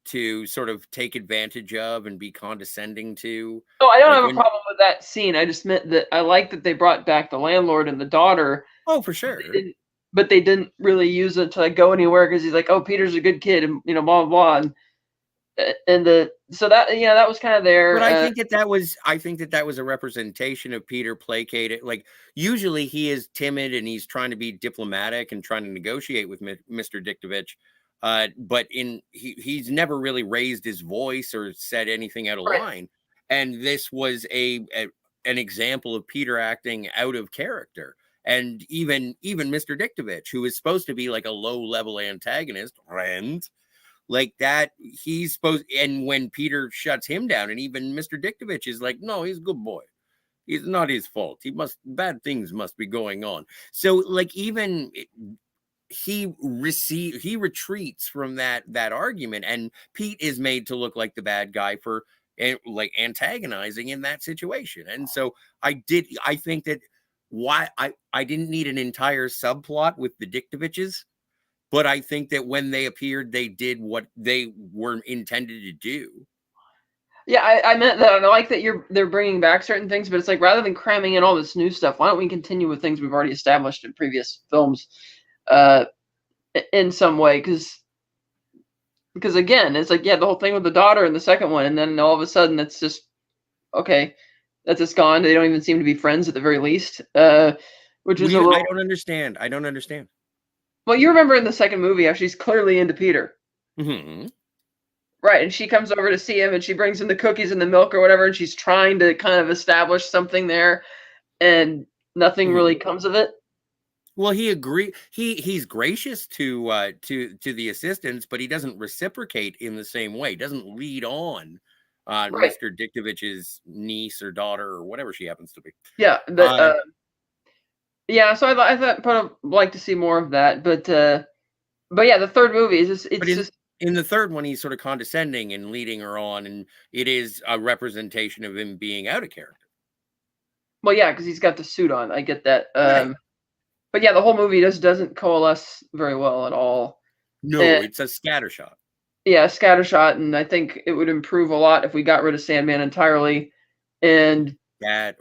Speaker 1: to sort of take advantage of and be condescending to.
Speaker 2: Oh, I don't have a problem with that scene. I just meant that I like that they brought back the landlord and the daughter.
Speaker 1: Oh, for sure.
Speaker 2: But they didn't really use it to like go anywhere because he's like, oh, Peter's a good kid, and blah blah blah. So that that was kind of there.
Speaker 1: But I think that was a representation of Peter placated. Like usually he is timid and he's trying to be diplomatic and trying to negotiate with Mr. Diktovich. But he's never really raised his voice or said anything out of line. And this was an example of Peter acting out of character. And even Mr. Diktovich, who is supposed to be like a low level antagonist, like that, he's supposed, and when Peter shuts him down, and even Mr. Diktovich is like, no, he's a good boy. It's not his fault. Bad things must be going on. So like even he retreats from that argument, and Pete is made to look like the bad guy for like antagonizing in that situation. And so I think that why I didn't need an entire subplot with the Diktoviches. But I think that when they appeared, they did what they were intended to do.
Speaker 2: Yeah, I meant that. I like that they're bringing back certain things, but it's like rather than cramming in all this new stuff, why don't we continue with things we've already established in previous films, in some way? Because again, it's like the whole thing with the daughter in the second one, and then all of a sudden it's just okay, that's just gone. They don't even seem to be friends at the very least, which is I
Speaker 1: don't understand. I don't understand.
Speaker 2: Well, you remember in the second movie how she's clearly into Peter.
Speaker 1: Mm-hmm.
Speaker 2: Right, and she comes over to see him, and she brings him the cookies and the milk or whatever, and she's trying to kind of establish something there, and nothing really comes of it.
Speaker 1: Well, he agreed. He's gracious to the assistants, but he doesn't reciprocate in the same way. He doesn't lead on Mr. Diktovich's niece or daughter or whatever she happens to be.
Speaker 2: Yeah, yeah, so I thought I'd like to see more of that, but yeah, the third movie is just
Speaker 1: in the third one he's sort of condescending and leading her on, and it is a representation of him being out of character.
Speaker 2: Well, yeah, because he's got the suit on. I get that. But yeah, the whole movie just doesn't coalesce very well at all.
Speaker 1: No, it's a scattershot.
Speaker 2: Yeah, scattershot, and I think it would improve a lot if we got rid of Sandman entirely. And I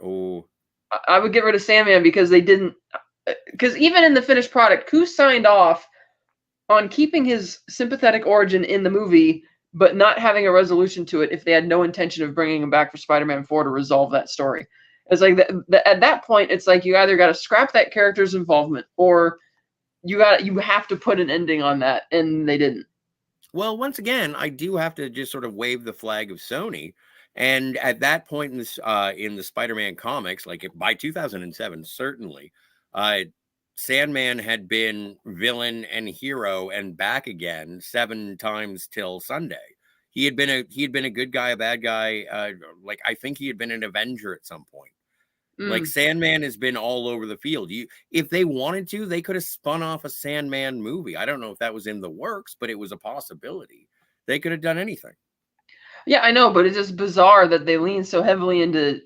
Speaker 2: would get rid of Sandman because they didn't. Because even in the finished product, who signed off on keeping his sympathetic origin in the movie, but not having a resolution to it if they had no intention of bringing him back for Spider-Man 4 to resolve that story. It's like at that point, it's like you either got to scrap that character's involvement or you have to put an ending on that, and they didn't.
Speaker 1: Well, once again, I do have to just sort of wave the flag of Sony. And at that point in the Spider-Man comics, like by 2007, certainly, uh, Sandman had been villain and hero and back again 7 times till Sunday. He had been a good guy, a bad guy. Like I think he had been an Avenger at some point. Like Sandman has been all over the field. If they wanted to, they could have spun off a Sandman movie. I don't know if that was in the works, but it was a possibility. They could have done anything.
Speaker 2: Yeah, I know, but it's just bizarre that they lean so heavily into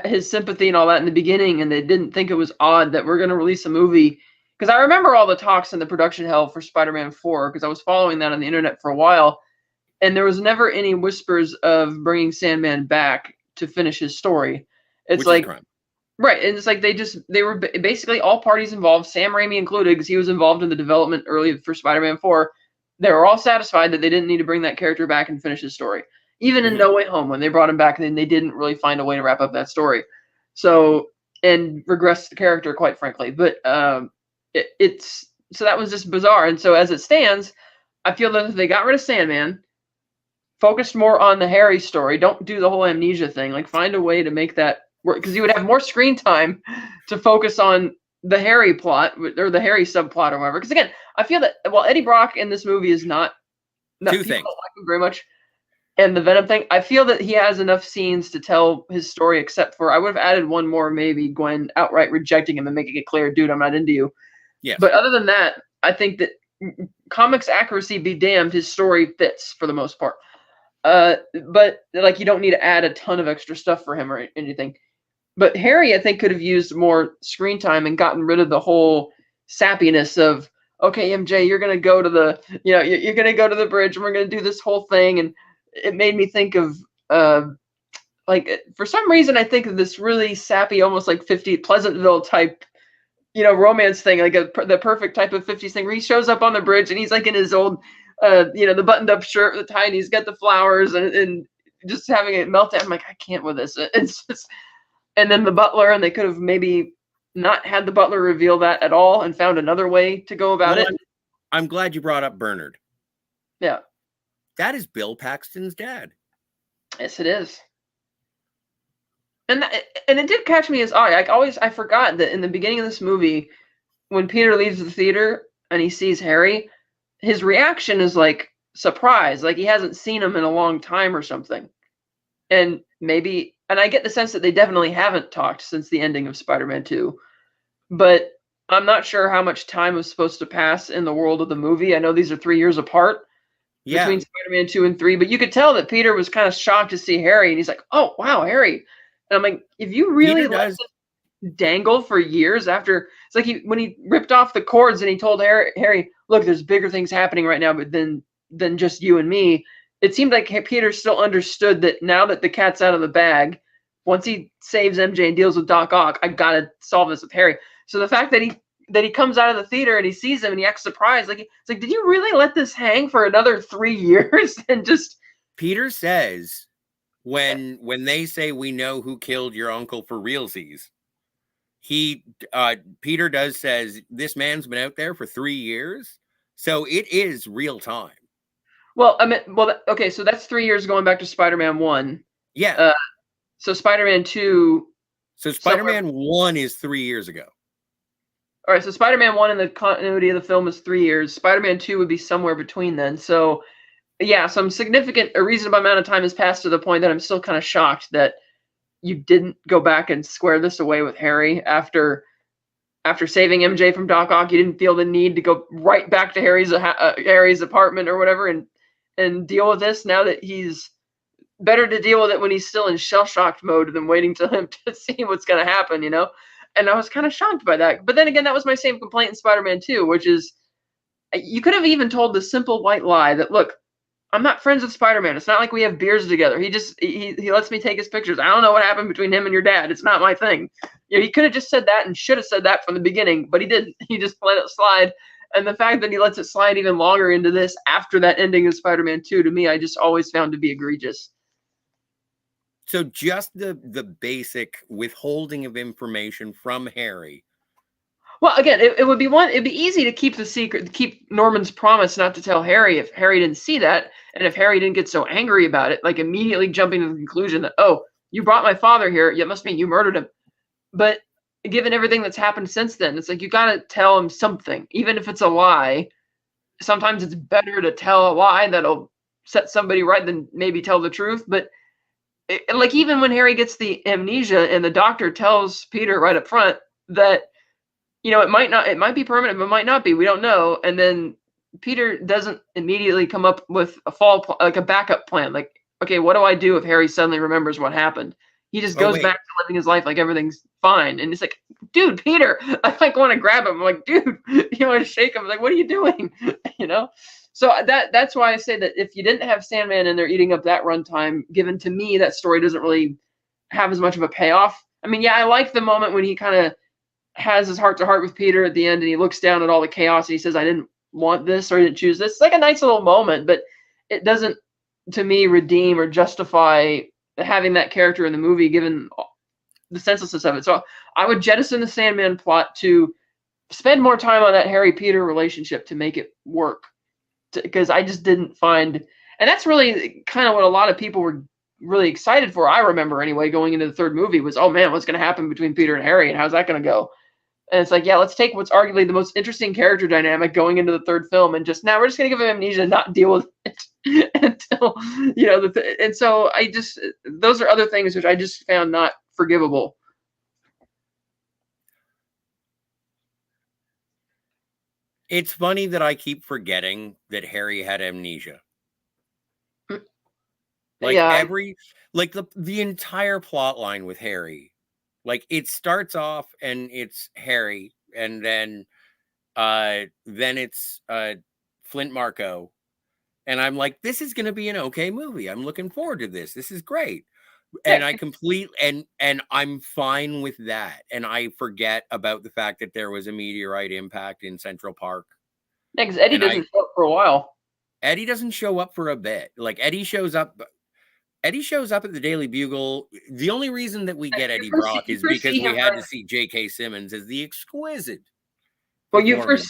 Speaker 2: his sympathy and all that in the beginning, and they didn't think it was odd that we're going to release a movie. Because I remember all the talks in the production hell for Spider-Man 4, because I was following that on the internet for a while, and there was never any whispers of bringing Sandman back to finish his story. It's
Speaker 1: Which
Speaker 2: like,
Speaker 1: is a crime.
Speaker 2: right, and it's like they were basically all parties involved, Sam Raimi included, because he was involved in the development early for Spider-Man 4. They were all satisfied that they didn't need to bring that character back and finish his story. Even in No Way Home, when they brought him back, then they didn't really find a way to wrap up that story. So, and regress the character, quite frankly. But it's so that was just bizarre. And so as it stands, I feel that if they got rid of Sandman, focused more on the Harry story, don't do the whole amnesia thing. Like find a way to make that work, because you would have more screen time to focus on the Harry plot or the Harry subplot or whatever. Because again, I feel that while Eddie Brock in this movie is not
Speaker 1: Two
Speaker 2: people
Speaker 1: things.
Speaker 2: don't like him very much, and the Venom thing, I feel that he has enough scenes to tell his story, except for I would have added one more, maybe Gwen outright rejecting him and making it clear, dude, I'm not into you.
Speaker 1: Yes.
Speaker 2: But other than that, I think that comics accuracy be damned, his story fits for the most part. But like you don't need to add a ton of extra stuff for him or anything. But Harry, I think, could have used more screen time and gotten rid of the whole sappiness of, okay, MJ, you're gonna go to the, you're gonna go to the bridge and we're gonna do this whole thing. And it made me think of, like for some reason, I think of this really sappy, almost like 50 Pleasantville type, romance thing, like the perfect type of 50s thing where he shows up on the bridge and he's like in his old, the buttoned up shirt with the tie and he's got the flowers and just having a meltdown. I'm like, I can't with this. It's just, and then the butler, and they could have maybe not had the butler reveal that at all and found another way to go about it.
Speaker 1: I'm glad you brought up Bernard.
Speaker 2: Yeah.
Speaker 1: That is Bill Paxton's dad.
Speaker 2: Yes, it is. And it did catch me as odd. I forgot that in the beginning of this movie, when Peter leaves the theater and he sees Harry, his reaction is like surprise, like he hasn't seen him in a long time or something. And I get the sense that they definitely haven't talked since the ending of Spider-Man 2. But I'm not sure how much time was supposed to pass in the world of the movie. I know these are 3 years apart. Yeah. Between Spider-Man 2 and 3, but you could tell that Peter was kind of shocked to see Harry, and he's like, "Oh, wow, Harry!" And I'm like, "If you really let this dangle for years after, it's like when he ripped off the cords and he told Harry, look, there's bigger things happening right now, but than just you and me." It seemed like Peter still understood that now that the cat's out of the bag, once he saves MJ and deals with Doc Ock, I gotta solve this with Harry. So the fact that he comes out of the theater and he sees him and he acts surprised, like it's like, did you really let this hang for another 3 years? And just
Speaker 1: Peter says when they say we know who killed your uncle for realsies, Peter says this man's been out there for 3 years, so it is real time.
Speaker 2: Well, I mean, okay, so that's 3 years going back to Spider-Man 1.
Speaker 1: Yeah.
Speaker 2: So Spider-Man 2.
Speaker 1: So Spider-Man 1 is 3 years ago.
Speaker 2: All right, so Spider-Man 1 in the continuity of the film is 3 years. Spider-Man 2 would be somewhere between then. So, yeah, a reasonable amount of time has passed to the point that I'm still kind of shocked that you didn't go back and square this away with Harry after saving MJ from Doc Ock. You didn't feel the need to go right back to Harry's apartment or whatever and deal with this now that he's better to deal with it when he's still in shell-shocked mode than waiting to him to see what's going to happen, And I was kind of shocked by that. But then again, that was my same complaint in Spider-Man 2, which is you could have even told the simple white lie that, look, I'm not friends with Spider-Man. It's not like we have beers together. He lets me take his pictures. I don't know what happened between him and your dad. It's not my thing. He could have just said that and should have said that from the beginning, but he didn't. He just let it slide. And the fact that he lets it slide even longer into this after that ending of Spider-Man 2, to me, I just always found to be egregious.
Speaker 1: So just the basic withholding of information from Harry.
Speaker 2: Well, again, it'd be easy to keep the secret, to keep Norman's promise not to tell Harry if Harry didn't see that, and if Harry didn't get so angry about it, like immediately jumping to the conclusion that, oh, you brought my father here, it must mean you murdered him. But given everything that's happened since then, it's like you got to tell him something, even if it's a lie. Sometimes it's better to tell a lie that'll set somebody right than maybe tell the truth. But like even when Harry gets the amnesia and the doctor tells Peter right up front that, you know, it might be permanent, but might not be. We don't know. And then Peter doesn't immediately come up with a backup plan. Like, okay, what do I do if Harry suddenly remembers what happened? He just goes back to living his life like everything's fine. And it's like, dude, Peter, I like want to grab him. I'm like, dude, you want to shake him. I'm like, what are you doing? You know? So that's why I say that if you didn't have Sandman in there eating up that runtime, given to me, that story doesn't really have as much of a payoff. I mean, yeah, I like the moment when he kind of has his heart to heart with Peter at the end, and he looks down at all the chaos and he says, I didn't want this, or I didn't choose this. It's like a nice little moment, but it doesn't, to me, redeem or justify having that character in the movie given the senselessness of it. So I would jettison the Sandman plot to spend more time on that Harry-Peter relationship to make it work, because I just didn't find, and that's really kind of what a lot of people were really excited for, I remember anyway, going into the third movie, was, oh man, what's going to happen between Peter and Harry, and how's that going to go? And it's like, yeah, let's take what's arguably the most interesting character dynamic going into the third film, and just now we're just going to give him amnesia and not deal with it until, you know, and so I just, those are other things which I just found not forgivable.
Speaker 1: It's funny that I keep forgetting that Harry had amnesia. Like the entire plot line with Harry, like it starts off and it's Harry, and then it's Flint Marko, and I'm like, this is going to be an okay movie. I'm looking forward to this. This is great. And I and I'm fine with that. And I forget about the fact that there was a meteorite impact in Central Park.
Speaker 2: Yeah, because Eddie doesn't show up for a while.
Speaker 1: Eddie doesn't show up for a bit. Like Eddie shows up at the Daily Bugle. The only reason that we get Eddie Brock is because we had to see J.K. Simmons as the exquisite.
Speaker 2: Well, you first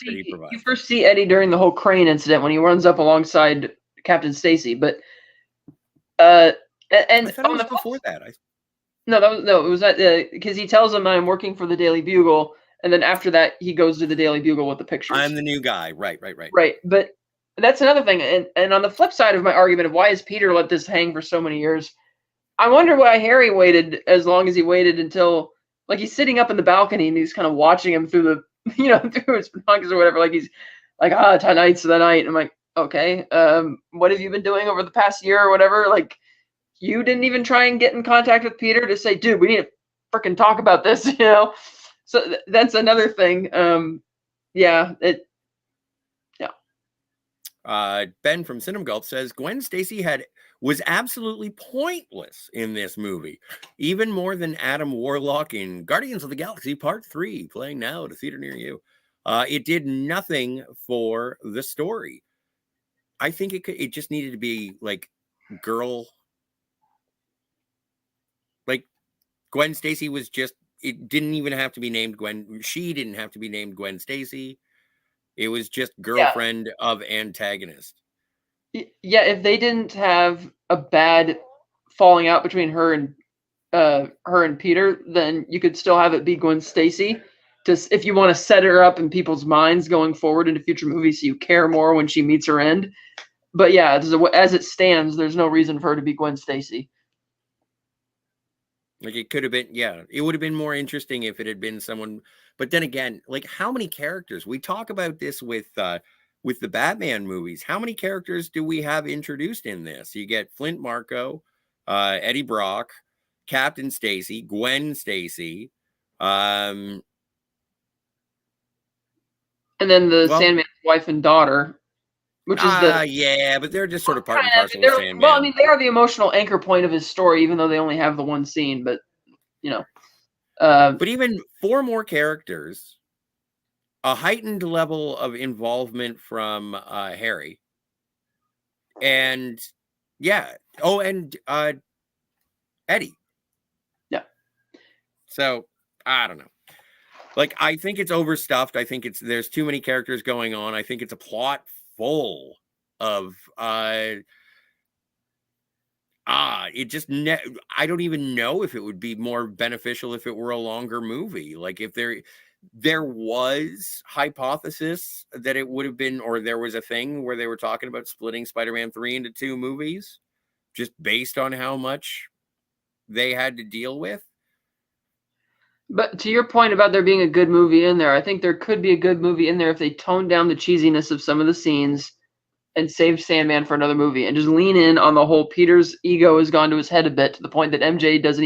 Speaker 2: see Eddie during the whole crane incident when he runs up alongside Captain Stacy, but and
Speaker 1: I thought it was before that.
Speaker 2: It was because he tells him I'm working for the Daily Bugle, and then after that he goes to the Daily Bugle with the pictures.
Speaker 1: I'm the new guy, right.
Speaker 2: But that's another thing, and on the flip side of my argument of why has Peter let this hang for so many years, I wonder why Harry waited as long as he waited until, like, he's sitting up in the balcony and he's kind of watching him through the, you know, through his binoculars or whatever, like he's like, tonight's the night. And I'm like, okay, what have you been doing over the past year or whatever? Like, you didn't even try and get in contact with Peter to say, dude, we need to freaking talk about this, you know? So that's another thing.
Speaker 1: Ben from Cinemgulp says Gwen Stacy was absolutely pointless in this movie, even more than Adam Warlock in Guardians of the Galaxy Part 3, playing now at a theater near you. It did nothing for the story. I think it just needed to be like girl. Like Gwen Stacy was just, it didn't even have to be named Gwen. She didn't have to be named Gwen Stacy. It was just girlfriend of antagonist.
Speaker 2: Yeah, if they didn't have a bad falling out between her and Peter, then you could still have it be Gwen Stacy. If you want to set her up in people's minds going forward into future movies, so you care more when she meets her end. But yeah, as it stands, there's no reason for her to be Gwen Stacy.
Speaker 1: Like it could have been, it would have been more interesting if it had been someone. But then again, like how many characters? We talk about this with the Batman movies. How many characters do we have introduced in this? You get Flint Marko, Eddie Brock, Captain Stacy, Gwen Stacy, and
Speaker 2: then Sandman's wife and daughter, which is
Speaker 1: but they're just sort of part and parcel of Sandman.
Speaker 2: Well, I mean, they are the emotional anchor point of his story, even though they only have the one scene. But you know,
Speaker 1: but even 4 more characters, a heightened level of involvement from Harry. And yeah. Oh, and Eddie.
Speaker 2: Yeah.
Speaker 1: So I don't know. Like, I think it's overstuffed. I think there's too many characters going on. I think it's a plot full of it just I don't even know if it would be more beneficial if it were a longer movie. Like, if there was hypothesis that it would have been, or there was a thing where they were talking about splitting Spider-Man 3 into 2 movies just based on how much they had to deal with.
Speaker 2: But to your point about there being a good movie in there, I think there could be a good movie in there if they toned down the cheesiness of some of the scenes and save Sandman for another movie and just lean in on the whole Peter's ego has gone to his head a bit to the point that MJ doesn't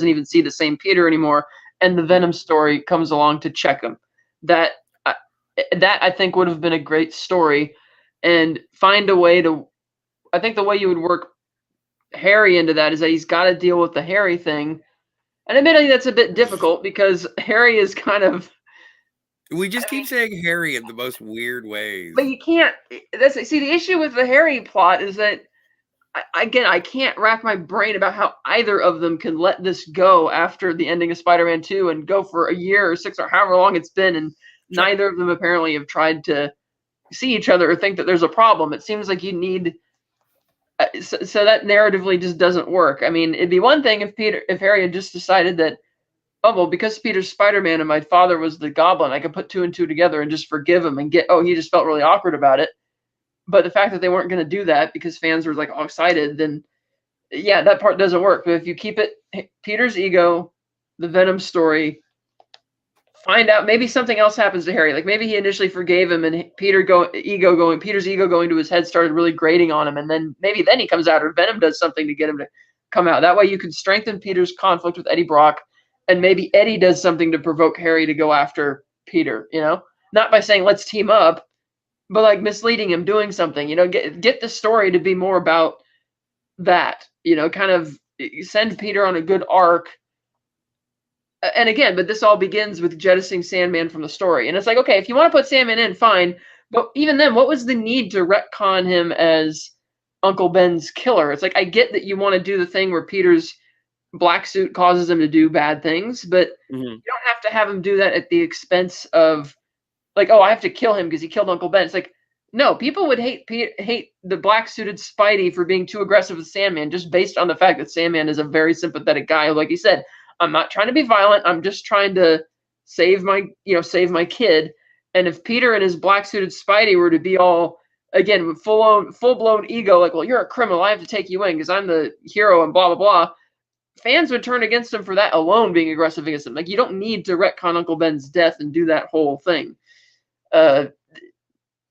Speaker 2: even see the same Peter anymore, and the Venom story comes along to check him. That I think would have been a great story, and find a way to. I think the way you would work Harry into that is that he's got to deal with the Harry thing, and admittedly that's a bit difficult because Harry is kind of.
Speaker 1: We just keep saying Harry in the most weird ways.
Speaker 2: But you can't. See, the issue with the Harry plot is that I can't rack my brain about how either of them can let this go after the ending of Spider-Man 2 and go for a year or 6 or however long it's been, and
Speaker 1: Sure.
Speaker 2: neither of them apparently have tried to see each other or think that there's a problem. It seems like you need. So that narratively just doesn't work. I mean, it'd be one thing if Harry had just decided that, oh, well, because Peter's Spider-Man and my father was the Goblin, I could put 2 and 2 together and just forgive him and he just felt really awkward about it. But the fact that they weren't going to do that because fans were like all excited, then yeah, that part doesn't work. But if you keep it Peter's ego, the Venom story, find out maybe something else happens to Harry. Like maybe he initially forgave him and Peter's ego going to his head started really grating on him, and then he comes out or Venom does something to get him to come out. That way you can strengthen Peter's conflict with Eddie Brock, and maybe Eddie does something to provoke Harry to go after Peter, not by saying let's team up, but like misleading him, doing something, get the story to be more about that, kind of send Peter on a good arc. And again, but this all begins with jettisoning Sandman from the story. And it's like, okay, if you want to put Sandman in, fine. But even then, what was the need to retcon him as Uncle Ben's killer? It's like, I get that you want to do the thing where Peter's black suit causes him to do bad things, but you don't have to have him do that at the expense of, like, oh, I have to kill him because he killed Uncle Ben. It's like, no, people would hate the black-suited Spidey for being too aggressive with Sandman just based on the fact that Sandman is a very sympathetic guy. Like you said, I'm not trying to be violent. I'm just trying to save my kid. And if Peter and his black-suited Spidey were to be all, again, with full-blown ego, like, well, you're a criminal, I have to take you in because I'm the hero and blah, blah, blah, fans would turn against him for that alone, being aggressive against him. Like, you don't need to retcon Uncle Ben's death and do that whole thing.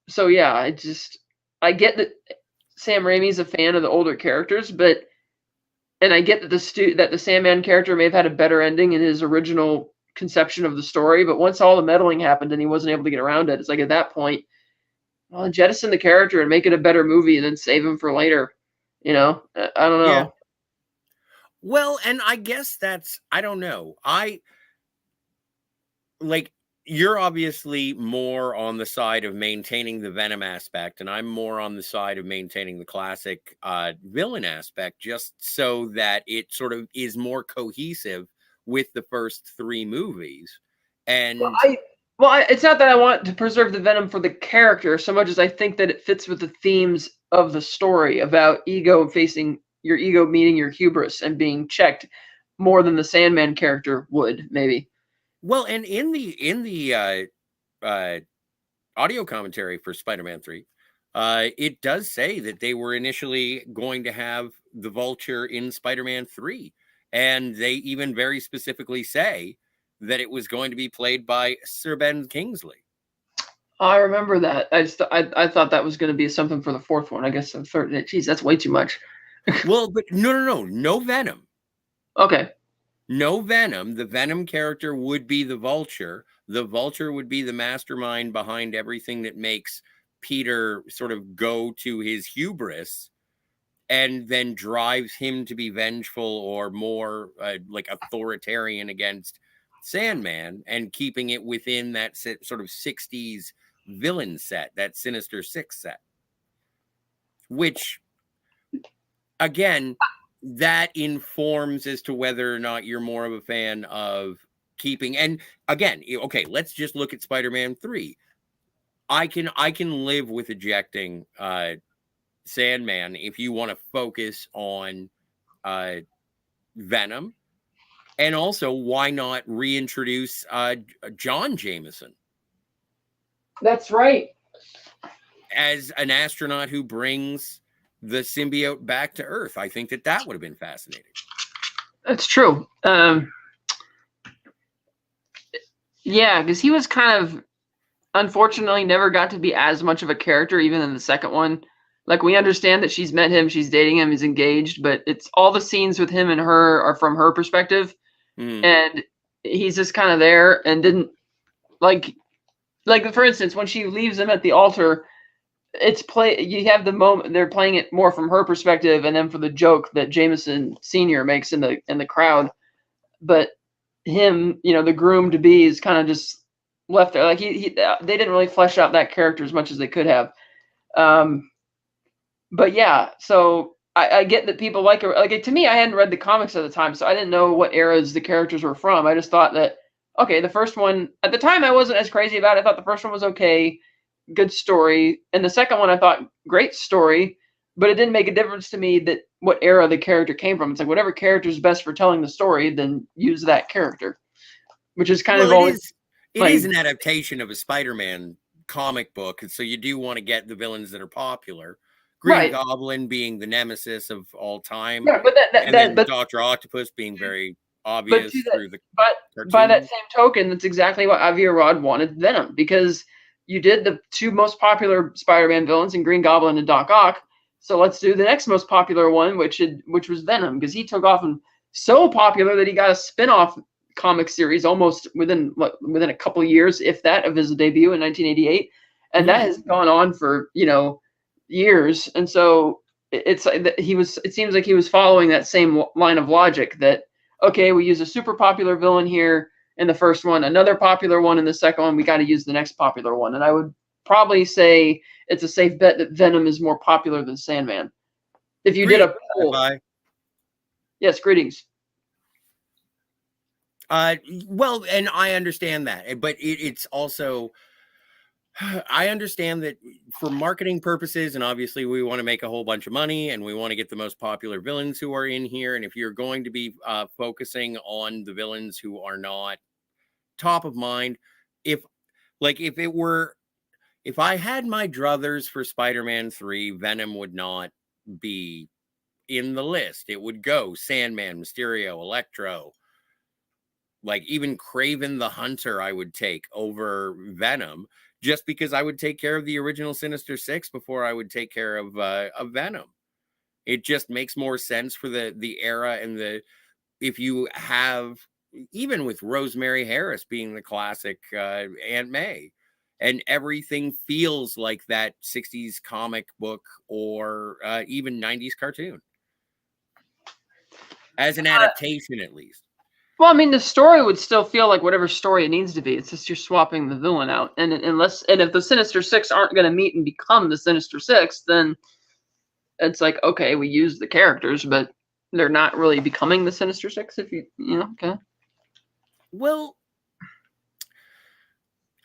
Speaker 2: So yeah, I get that Sam Raimi's a fan of the older characters, and I get that the Sandman character may have had a better ending in his original conception of the story, but once all the meddling happened and he wasn't able to get around it, it's like at that point, well, jettison the character and make it a better movie and then save him for later. I don't know.
Speaker 1: Yeah. Well, and I guess I don't know. You're obviously more on the side of maintaining the Venom aspect, and I'm more on the side of maintaining the classic villain aspect, just so that it sort of is more cohesive with the first 3 movies. And
Speaker 2: it's not that I want to preserve the Venom for the character so much as I think that it fits with the themes of the story about ego facing your ego, meeting your hubris and being checked more than the Sandman character would, maybe.
Speaker 1: Well, and in the audio commentary for Spider-Man 3, it does say that they were initially going to have the Vulture in Spider-Man 3, and they even very specifically say that it was going to be played by Sir Ben Kingsley.
Speaker 2: I remember that. I thought that was going to be something for the 4th one. I guess the 3rd. Geez, that's way too much.
Speaker 1: Well, but no Venom.
Speaker 2: Okay.
Speaker 1: No Venom. The Venom character would be the Vulture. The Vulture would be the mastermind behind everything that makes Peter sort of go to his hubris and then drives him to be vengeful or more like authoritarian against Sandman and keeping it within that sort of 60s villain set, that Sinister Six set, which, again, that informs as to whether or not you're more of a fan of keeping. And again, okay, let's just look at Spider-Man 3. I can live with ejecting Sandman if you want to focus on Venom. And also, why not reintroduce John Jameson?
Speaker 2: That's right.
Speaker 1: As an astronaut who brings the symbiote back to Earth. I think that would have been fascinating.
Speaker 2: That's true. Yeah, because he was kind of, unfortunately, never got to be as much of a character, even in the second one. Like, we understand that she's met him, she's dating him, he's engaged, but it's all the scenes with him and her are from her perspective. And he's just kind of there and didn't, like, for instance, when she leaves him at the altar, you have the moment, they're playing it more from her perspective, and then for the joke that Jameson Sr. makes in the crowd. But him, the groom to be, is kind of just left there. Like, they didn't really flesh out that character as much as they could have. But yeah, so I get that people like her. Like, to me, I hadn't read the comics at the time, so I didn't know what eras the characters were from. I just thought that, okay, the first one, at the time, I wasn't as crazy about it. I thought the first one was okay, good story. And the second one, I thought, great story, but it didn't make a difference to me that what era the character came from. It's like, whatever character is best for telling the story, then use that character, which is kind of always...
Speaker 1: It is an adaptation of a Spider-Man comic book, and so you do want to get the villains that are popular. Green Goblin being the nemesis of all time,
Speaker 2: but
Speaker 1: then Dr. Octopus being very obvious through the cartoons.
Speaker 2: By that same token, that's exactly what Avi Arad wanted Venom, because you did the two most popular Spider-Man villains in Green Goblin and Doc Ock, so let's do the next most popular one, which was Venom, because he took off and so popular that he got a spin-off comic series almost within a couple of years, if that, of his debut in 1988, and that has gone on for years. And so it seems like he was following that same line of logic, that, okay, we use a super popular villain here in the first one, another popular one in the second one, we got to use the next popular one. And I would probably say it's a safe bet that Venom is more popular than Sandman. If you did a poll. Yes, greetings.
Speaker 1: Well, and I understand that, but it's also, I understand that for marketing purposes, and obviously we want to make a whole bunch of money, and we want to get the most popular villains who are in here. And if you're going to be focusing on the villains who are not top of mind, if I had my druthers for Spider-Man 3, Venom would not be in the list. It would go Sandman, Mysterio, Electro. Like, even Kraven the Hunter I would take over Venom, just because I would take care of the original Sinister Six before I would take care of Venom. It just makes more sense for the era, and if you have, even with Rosemary Harris being the classic Aunt May, and everything feels like that 60s comic book or even 90s cartoon. As an adaptation, at least.
Speaker 2: Well, I mean, the story would still feel like whatever story it needs to be. It's just you're swapping the villain out. And if the Sinister Six aren't going to meet and become the Sinister Six, then it's like, okay, we use the characters, but they're not really becoming the Sinister Six, if okay.
Speaker 1: Well,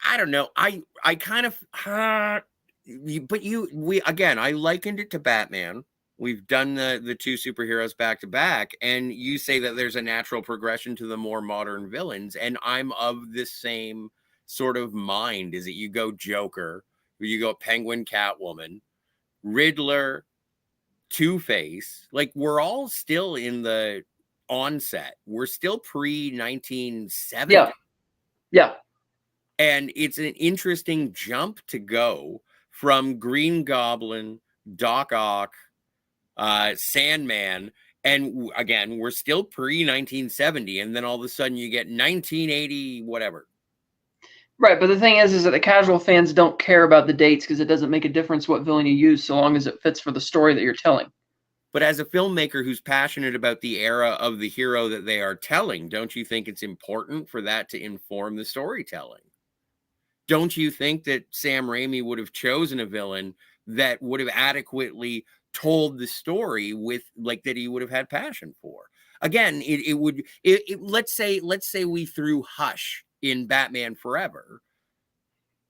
Speaker 1: I don't know. I kind of, I likened it to Batman. We've done the two superheroes back to back, and you say that there's a natural progression to the more modern villains, and I'm of the same sort of mind. Is that you go Joker, you go Penguin, Catwoman, Riddler, Two-Face. Like, we're all still in the onset. We're still pre-1970.
Speaker 2: Yeah.
Speaker 1: And it's an interesting jump to go from Green Goblin, Doc Ock, Sandman, and again, we're still pre-1970, and then all of a sudden you get 1980 whatever.
Speaker 2: Right, but the thing is that the casual fans don't care about the dates, because it doesn't make a difference what villain you use so long as it fits for the story that you're telling.
Speaker 1: But as a filmmaker who's passionate about the era of the hero that they are telling, don't you think it's important for that to inform the storytelling? Don't you think that Sam Raimi would have chosen a villain that would have adequately told the story with like that he would have had passion for? Again, let's say we threw Hush in Batman Forever,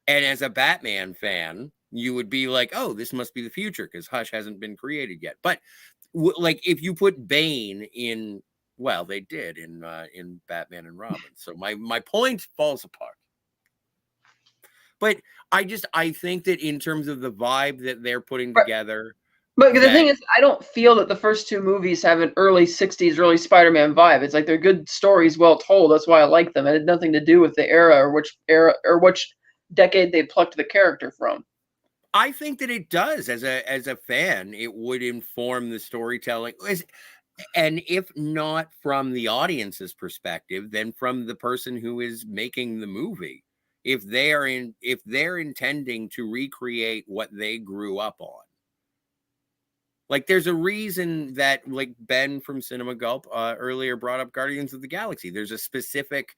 Speaker 1: and as a Batman fan, you would be like, "Oh, this must be the future because Hush hasn't been created yet." But like if you put Bane in, well, they did in Batman and Robin. So my point falls apart. But I think that in terms of the vibe that they're putting together,
Speaker 2: but the
Speaker 1: that
Speaker 2: thing is, I don't feel that the first two movies have an early '60s, early Spider-Man vibe. It's like they're good stories, well told. That's why I like them. It had nothing to do with the era or which decade they plucked the character from.
Speaker 1: I think that it does. As a fan, it would inform the storytelling. And if not from the audience's perspective, then from the person who is making the movie. If they're intending to recreate what they grew up on. Like there's a reason that like Ben from Cinema Gulp earlier brought up Guardians of the Galaxy. There's a specific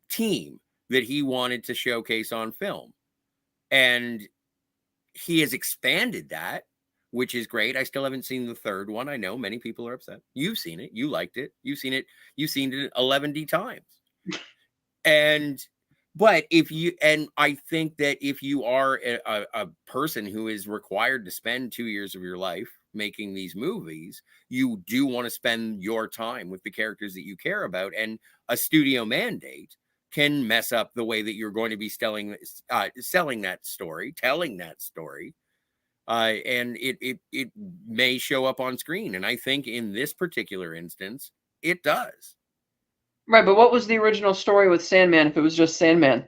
Speaker 1: team that he wanted to showcase on film. And he has expanded that, which is great. I still haven't seen the third one. I know many people are upset. You've seen it. You liked it. You've seen it 11 times. But I think that if you are a person who is required to spend 2 years of your life making these movies, you do want to spend your time with the characters that you care about. And a studio mandate can mess up the way that you're going to be selling that story, telling that story. And it may show up on screen. And I think in this particular instance, it does.
Speaker 2: Right, but what was the original story with Sandman if it was just Sandman?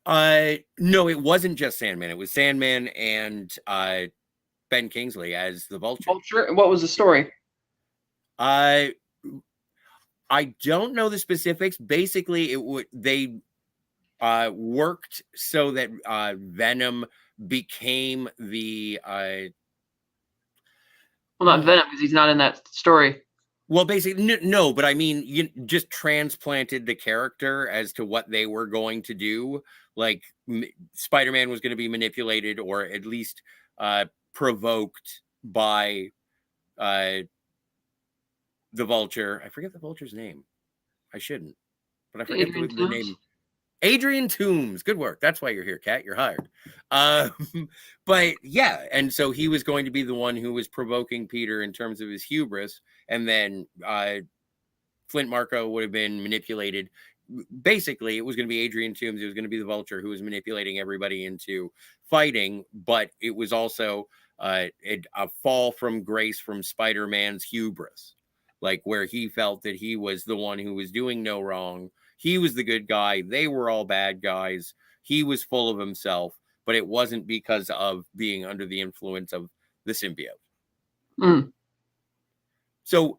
Speaker 1: No, it wasn't just Sandman. It was Sandman and Ben Kingsley as the Vulture.
Speaker 2: Vulture? What was the story?
Speaker 1: I don't know the specifics. Basically, they worked so that Venom became the
Speaker 2: well, not Venom because he's not in that story.
Speaker 1: Well, basically, no, but I mean, you just transplanted the character as to what they were going to do. Like Spider-Man was going to be manipulated or at least provoked by the Vulture. I forget the Vulture's name. I shouldn't, but I forget the name. Adrian Toomes. Good work. That's why you're here, Kat. You're hired. But yeah, and so he was going to be the one who was provoking Peter in terms of his hubris, and then Flint Marko would have been manipulated. Basically, it was going to be Adrian Toomes. It was going to be the Vulture who was manipulating everybody into fighting, but it was also a fall from grace from Spider-Man's hubris, like where he felt that he was the one who was doing no wrong. He was the good guy. They were all bad guys. He was full of himself, but it wasn't because of being under the influence of the symbiote.
Speaker 2: Mm.
Speaker 1: So,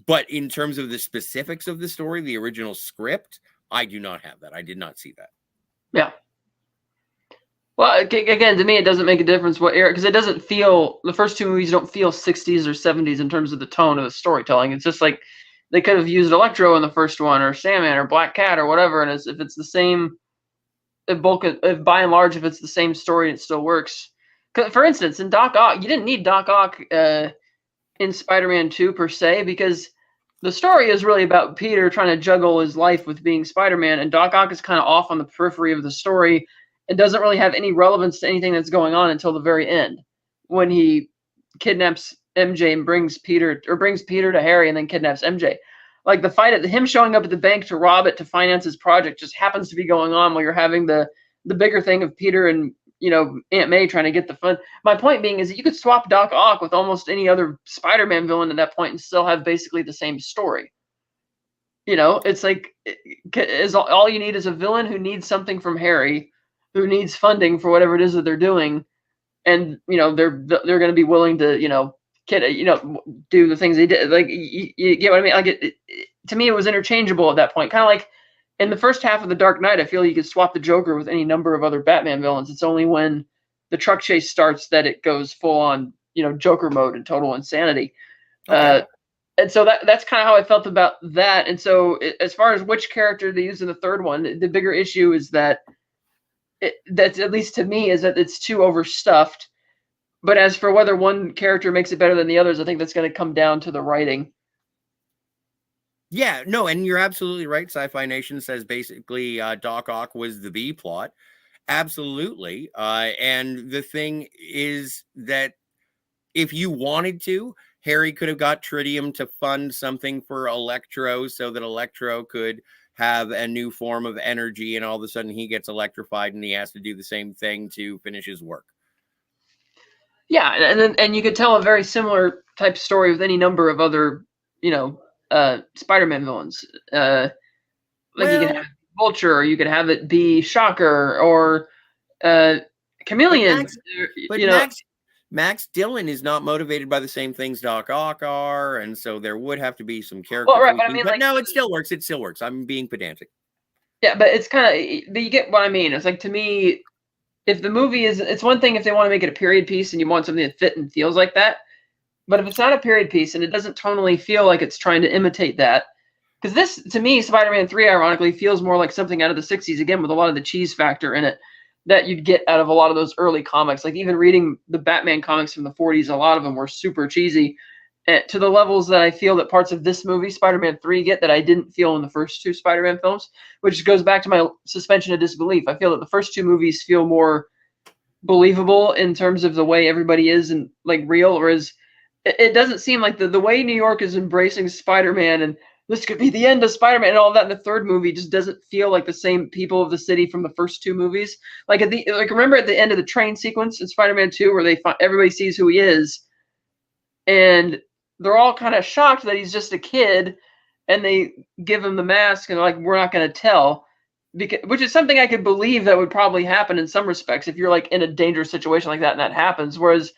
Speaker 1: but in terms of the specifics of the story, the original script, I do not have that. I did not see that.
Speaker 2: Yeah. Well, again, to me, it doesn't make a difference what era, because it doesn't feel, the first two movies don't feel 60s or 70s in terms of the tone of the storytelling. It's just like, they could have used Electro in the first one, or Sandman, or Black Cat, or whatever. And if it's the same, if by and large, if it's the same story, it still works. For instance, in Doc Ock, you didn't need Doc Ock in Spider-Man 2 per se, because the story is really about Peter trying to juggle his life with being Spider-Man, and Doc Ock is kind of off on the periphery of the story and doesn't really have any relevance to anything that's going on until the very end, when he kidnaps MJ and brings Peter to Harry and then kidnaps MJ. Like the fight at him showing up at the bank to rob it to finance his project just happens to be going on while you're having the bigger thing of Peter and Aunt May trying to get the fun. My point being is that you could swap Doc Ock with almost any other Spider-Man villain at that point and still have basically the same story. It's like all you need is a villain who needs something from Harry, who needs funding for whatever it is that they're doing, and they're going to be willing to do the things they did. Like you get what I mean? Like to me, it was interchangeable at that point. Kind of like in the first half of The Dark Knight, I feel you could swap the Joker with any number of other Batman villains. It's only when the truck chase starts that it goes full on Joker mode and total insanity.
Speaker 1: Okay.
Speaker 2: And so that's kind of how I felt about that. And so as far as which character they use in the third one, the bigger issue is that that's, at least to me, is that it's too overstuffed. But as for whether one character makes it better than the others, I think that's going to come down to the writing.
Speaker 1: Yeah, no, and you're absolutely right. Sci-Fi Nation says basically Doc Ock was the B plot. Absolutely. And the thing is that if you wanted to, Harry could have got Tritium to fund something for Electro so that Electro could have a new form of energy, and all of a sudden he gets electrified and he has to do the same thing to finish his work.
Speaker 2: Yeah, and you could tell a very similar type story with any number of other, Spider-Man villains. You can have Vulture, or you could have it be Shocker, or Chameleon.
Speaker 1: Max Dillon is not motivated by the same things Doc Ock are, and so there would have to be some character tweaking. But no, it still works. It still works. I'm being pedantic.
Speaker 2: Yeah, but it's kind of, but you get what I mean. It's like, to me, if the movie is, it's one thing if they want to make it a period piece and you want something that fit and feels like that. But if it's not a period piece and it doesn't tonally feel like it's trying to imitate that, because this, to me, Spider-Man 3, ironically, feels more like something out of the 60s, again, with a lot of the cheese factor in it that you'd get out of a lot of those early comics. Like, even reading the Batman comics from the 40s, a lot of them were super cheesy, to the levels that I feel that parts of this movie, Spider-Man 3, get that I didn't feel in the first two Spider-Man films, which goes back to my suspension of disbelief. I feel that the first two movies feel more believable in terms of the way everybody is and, like, real, whereas it doesn't seem like the way New York is embracing Spider-Man and this could be the end of Spider-Man and all that in the third movie just doesn't feel like the same people of the city from the first two movies. Remember at the end of the train sequence in Spider-Man 2 where everybody sees who he is and they're all kind of shocked that he's just a kid, and they give him the mask and they're like, we're not going to tell, which is something I could believe that would probably happen in some respects if you're like in a dangerous situation like that and that happens. Whereas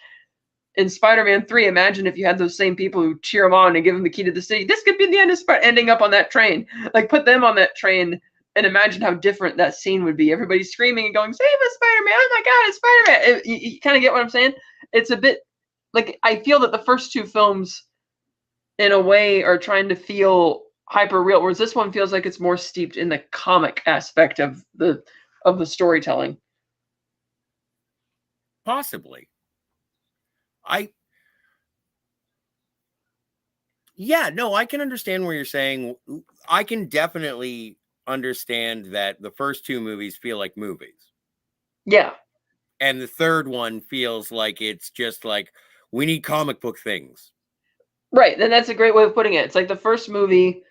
Speaker 2: in Spider-Man 3, imagine if you had those same people who cheer him on and give him the key to the city. This could be the end of ending up on that train. Like, put them on that train and imagine how different that scene would be. Everybody screaming and going, save us, Spider-Man. Oh my God, it's Spider-Man. You kind of get what I'm saying? It's a bit like, I feel that the first two films in a way are trying to feel hyper real, whereas this one feels like it's more steeped in the comic aspect of the storytelling.
Speaker 1: Possibly. I can understand where you're saying. I can definitely understand that the first two movies feel like movies.
Speaker 2: Yeah.
Speaker 1: And the third one feels like it's just like, we need comic book things.
Speaker 2: Right. And that's a great way of putting it. It's like the first movie,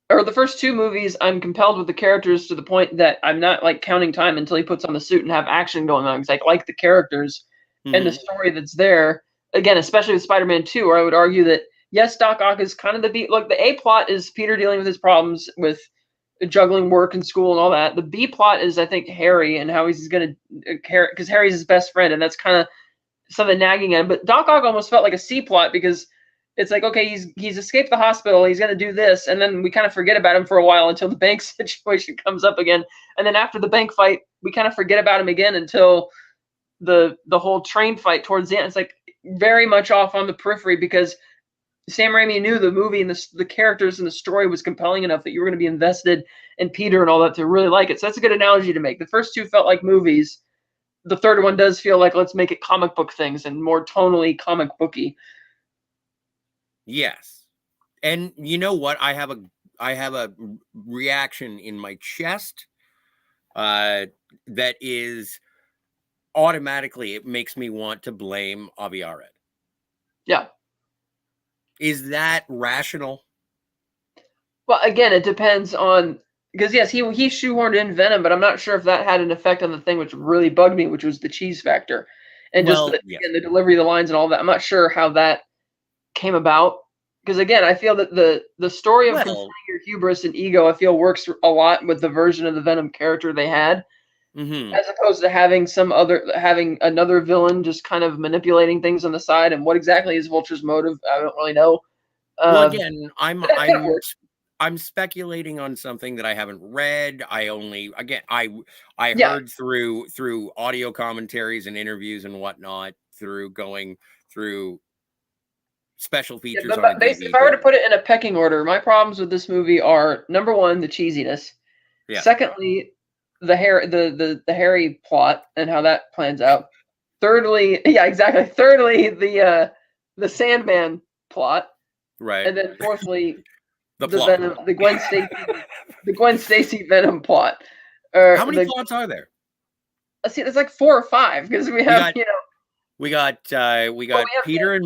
Speaker 2: or the first two movies, I'm compelled with the characters to the point that I'm not like counting time until he puts on the suit and have action going on, because I like the characters and the story that's there. Again, especially with Spider-Man 2, where I would argue that, yes, Doc Ock is kind of the B. Look, the A plot is Peter dealing with his problems with juggling work and school and all that. The B plot is, I think, Harry and how he's going to care, because Harry's his best friend, and that's kind of something nagging at him. But Doc Ock almost felt like a C plot, because it's like, okay, he's escaped the hospital, he's going to do this, and then we kind of forget about him for a while until the bank situation comes up again, and then after the bank fight, we kind of forget about him again until the whole train fight towards the end. It's like very much off on the periphery, because Sam Raimi knew the movie and the characters and the story was compelling enough that you were going to be invested in Peter and all that to really like it. So that's a good analogy to make. The first two felt like movies. The third one does feel like, let's make it comic book things and more tonally comic booky.
Speaker 1: Yes. And you know what? I have a reaction in my chest that is automatically, it makes me want to blame Avi Arad.
Speaker 2: Yeah.
Speaker 1: Is that rational?
Speaker 2: Well, again, it depends on, because yes, he shoehorned in Venom, but I'm not sure if that had an effect on the thing which really bugged me, which was the cheese factor, and just the delivery of the lines and all that. I'm not sure how that came about, because again, I feel that the story of confronting your hubris and ego, I feel, works a lot with the version of the Venom character they had, as opposed to having another villain just kind of manipulating things on the side. And what exactly is Vulture's motive? I don't really know.
Speaker 1: Well, again, I'm speculating on something that I haven't read. I heard through audio commentaries and interviews and whatnot, through going through special
Speaker 2: Yeah,
Speaker 1: features on a
Speaker 2: but basically, if I were to
Speaker 1: DVD.
Speaker 2: put it in a pecking order, my problems with this movie are number one, the cheesiness.
Speaker 1: Yeah.
Speaker 2: Secondly, the Harry plot and how that plans out. Thirdly, yeah, exactly. Thirdly, the Sandman plot,
Speaker 1: Right.
Speaker 2: and then fourthly,
Speaker 1: The
Speaker 2: the
Speaker 1: plot.
Speaker 2: Venom, the Gwen Stacy Venom plot.
Speaker 1: How
Speaker 2: Or
Speaker 1: many plots are there?
Speaker 2: let's see, there's like 4 or 5 because we have
Speaker 1: got- We got
Speaker 2: we have
Speaker 1: Peter and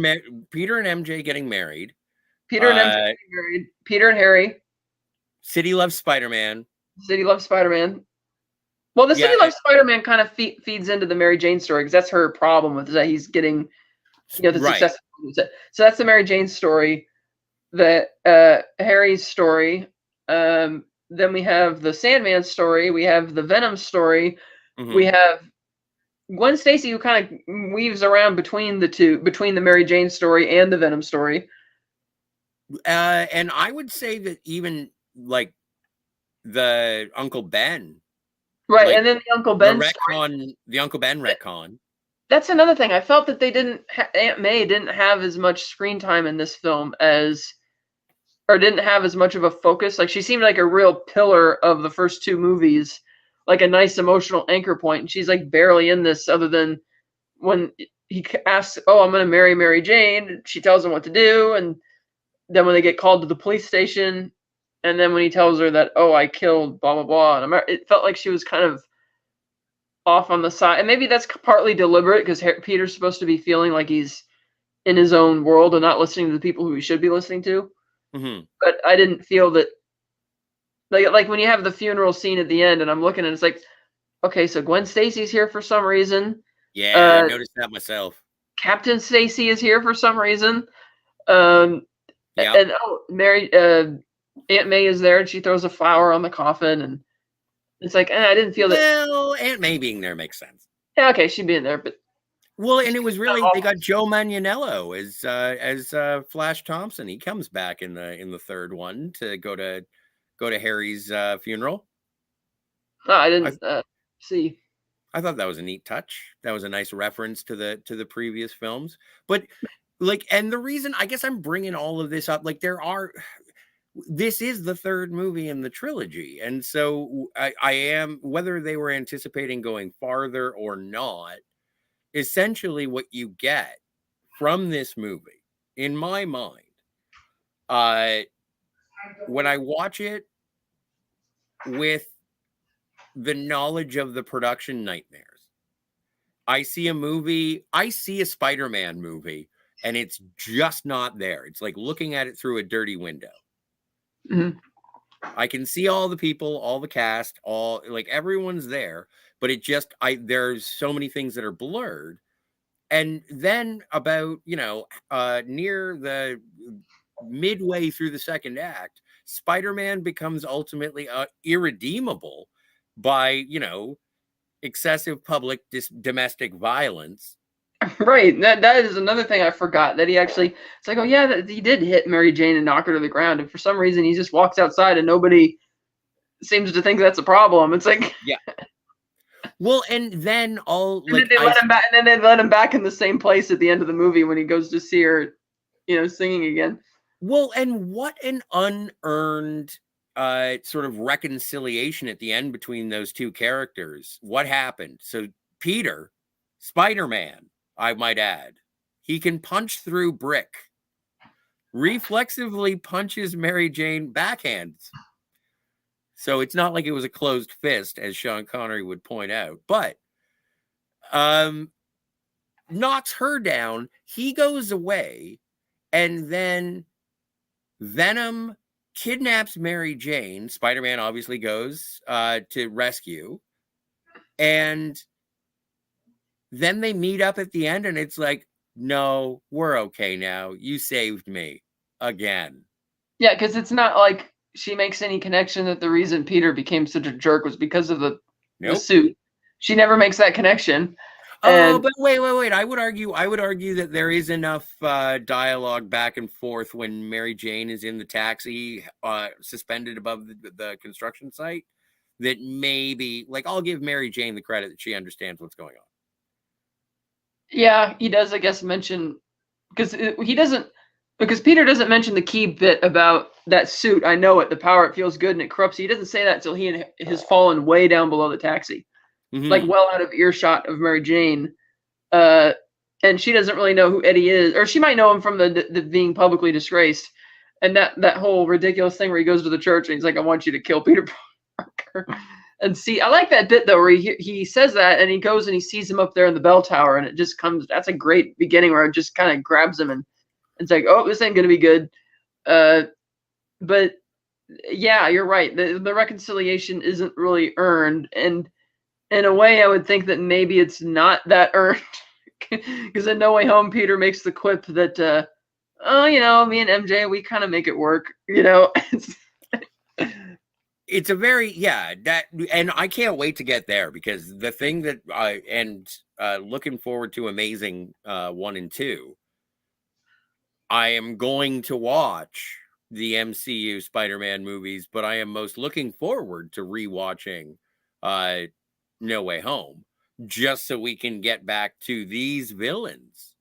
Speaker 1: MJ getting married.
Speaker 2: Peter and MJ getting married. Peter and Harry.
Speaker 1: City Loves Spider-Man.
Speaker 2: City Loves Spider-Man. Well, the
Speaker 1: Yeah,
Speaker 2: City Loves Spider-Man kind of feeds into the Mary Jane story because that's her problem with that he's getting, the
Speaker 1: right.
Speaker 2: success. So that's the Mary Jane story. The Harry's story. Then we have the Sandman story. We have the Venom story.
Speaker 1: Mhm.
Speaker 2: We have Gwen Stacy, who kind of weaves around between the two, between the Mary Jane story and the Venom story.
Speaker 1: And I would say that even like the Uncle Ben,
Speaker 2: Right,
Speaker 1: like,
Speaker 2: and then the Uncle Ben
Speaker 1: retcon, the Uncle Ben retcon.
Speaker 2: That's another thing. I felt that they didn't. Aunt May didn't have as much screen time in this film or didn't have as much of a focus. Like she seemed like a real pillar of the first 2 movies, like a nice emotional anchor point. And she's like barely in this, other than when he asks, "Oh, I'm going to marry Mary Jane." She tells him what to do, and then when they get called to the police station, and then when he tells her that, "Oh, I killed blah blah blah," and it felt like she was kind of off on the side, and maybe that's partly deliberate because Peter's supposed to be feeling like he's in his own world and not listening to the people who he should be listening to.
Speaker 1: Mm-hmm.
Speaker 2: But I didn't feel that, like when you have the funeral scene at the end, and I'm looking and it's like, okay, so Gwen Stacy's here for some reason.
Speaker 1: Yeah, I noticed that myself.
Speaker 2: Captain Stacy is here for some reason.
Speaker 1: Yeah.
Speaker 2: And Aunt May is there, and she throws a flower on the coffin, and it's like, I didn't feel that.
Speaker 1: Well, Aunt May being there makes sense.
Speaker 2: Yeah, okay, she'd be in there, but
Speaker 1: well, and it was really they got Joe Manganiello as Flash Thompson. He comes back in the third one to go to Harry's funeral.
Speaker 2: I didn't see.
Speaker 1: I thought that was a neat touch. That was a nice reference to the previous films. But like, and the reason I guess I'm bringing all of this up, like this is the third movie in the trilogy. And so I am, whether they were anticipating going farther or not, essentially what you get from this movie, in my mind, when I watch it with the knowledge of the production nightmares, I see a Spider-Man movie, and it's just not there. It's like looking at it through a dirty window.
Speaker 2: Mm-hmm.
Speaker 1: I can see all the people, all the cast, all like everyone's there, but there's so many things that are blurred. And then about, near the midway through the second act, Spider-Man becomes ultimately irredeemable by, excessive public domestic violence.
Speaker 2: Right. That is another thing I forgot, that he actually, it's like, oh yeah, he did hit Mary Jane and knock her to the ground, and for some reason he just walks outside and nobody seems to think that's a problem. It's like,
Speaker 1: yeah. Well, and then
Speaker 2: they let him back, and then they let him back in the same place at the end of the movie when he goes to see her, singing again.
Speaker 1: Well, and what an unearned sort of reconciliation at the end between those two characters. What happened? So Peter, Spider-Man, I might add, he can punch through brick, reflexively punches Mary Jane backhands. So it's not like it was a closed fist, as Sean Connery would point out, but knocks her down. He goes away, and then Venom kidnaps Mary Jane. Spider-Man obviously goes to rescue, and then they meet up at the end, and it's like, no, we're okay now. You saved me again.
Speaker 2: Yeah, because it's not like she makes any connection that the reason Peter became such a jerk was because of the suit. She never makes that connection.
Speaker 1: Oh, but wait. I would argue that there is enough dialogue back and forth when Mary Jane is in the taxi, suspended above the construction site, that maybe, like, I'll give Mary Jane the credit that she understands what's going on.
Speaker 2: Yeah, he does, I guess, mention because he doesn't, because Peter doesn't mention the key bit about that suit. I know it, the power, it feels good and it corrupts. He doesn't say that until he has fallen way down below the taxi, like well out of earshot of Mary Jane. And she doesn't really know who Eddie is, or she might know him from the being publicly disgraced. And that whole ridiculous thing where he goes to the church and he's like, I want you to kill Peter Parker. And see, I like that bit though, where he says that and he goes and he sees him up there in the bell tower, and it just comes, that's a great beginning where it just kind of grabs him and it's like, oh, this ain't going to be good. But yeah, you're right. The reconciliation isn't really earned. And in a way, I would think that maybe it's not that earned. Because in No Way Home, Peter makes the quip that, oh, you know, me and MJ, we kind of make it work, you know?
Speaker 1: It's a very, and I can't wait to get there, because the thing that looking forward to Amazing 1 and 2, I am going to watch the MCU Spider-Man movies, but I am most looking forward to rewatching No Way Home, just so we can get back to these villains.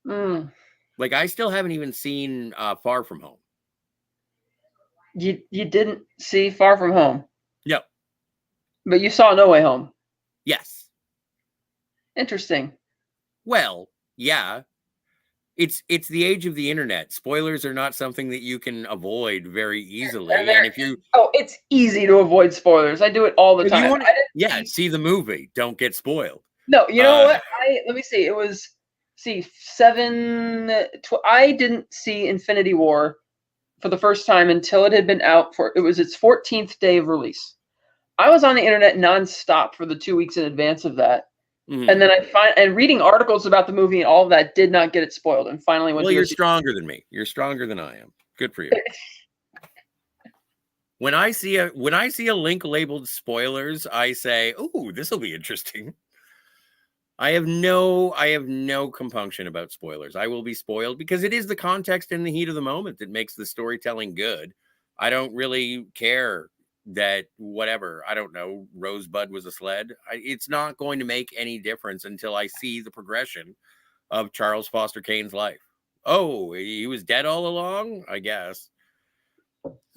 Speaker 1: Like, I still haven't even seen Far From Home.
Speaker 2: You didn't see Far From Home?
Speaker 1: No.
Speaker 2: But you saw No Way Home?
Speaker 1: Yes.
Speaker 2: Interesting.
Speaker 1: Well, yeah. It's the age of the internet. Spoilers are not something that you can avoid very easily. And if you
Speaker 2: it's easy to avoid spoilers. I do it all the time.
Speaker 1: See the movie. Don't get spoiled.
Speaker 2: No, you know what? Let me see. It was 7. I didn't see Infinity War for the first time until it had been out it was its 14th day of release. I was on the internet nonstop for the 2 weeks in advance of that. And then and reading articles about the movie and all of that did not get it spoiled. And finally went. Well,
Speaker 1: you're stronger than me. You're stronger than I am. Good for you. When I see a link labeled spoilers, I say, "Ooh, this will be interesting." I have no compunction about spoilers. I will be spoiled because it is the context and the heat of the moment that makes the storytelling good. I don't really care that whatever, I don't know, Rosebud was a sled. It's not going to make any difference until I see the progression of Charles Foster Kane's life. Oh, he was dead all along, I guess.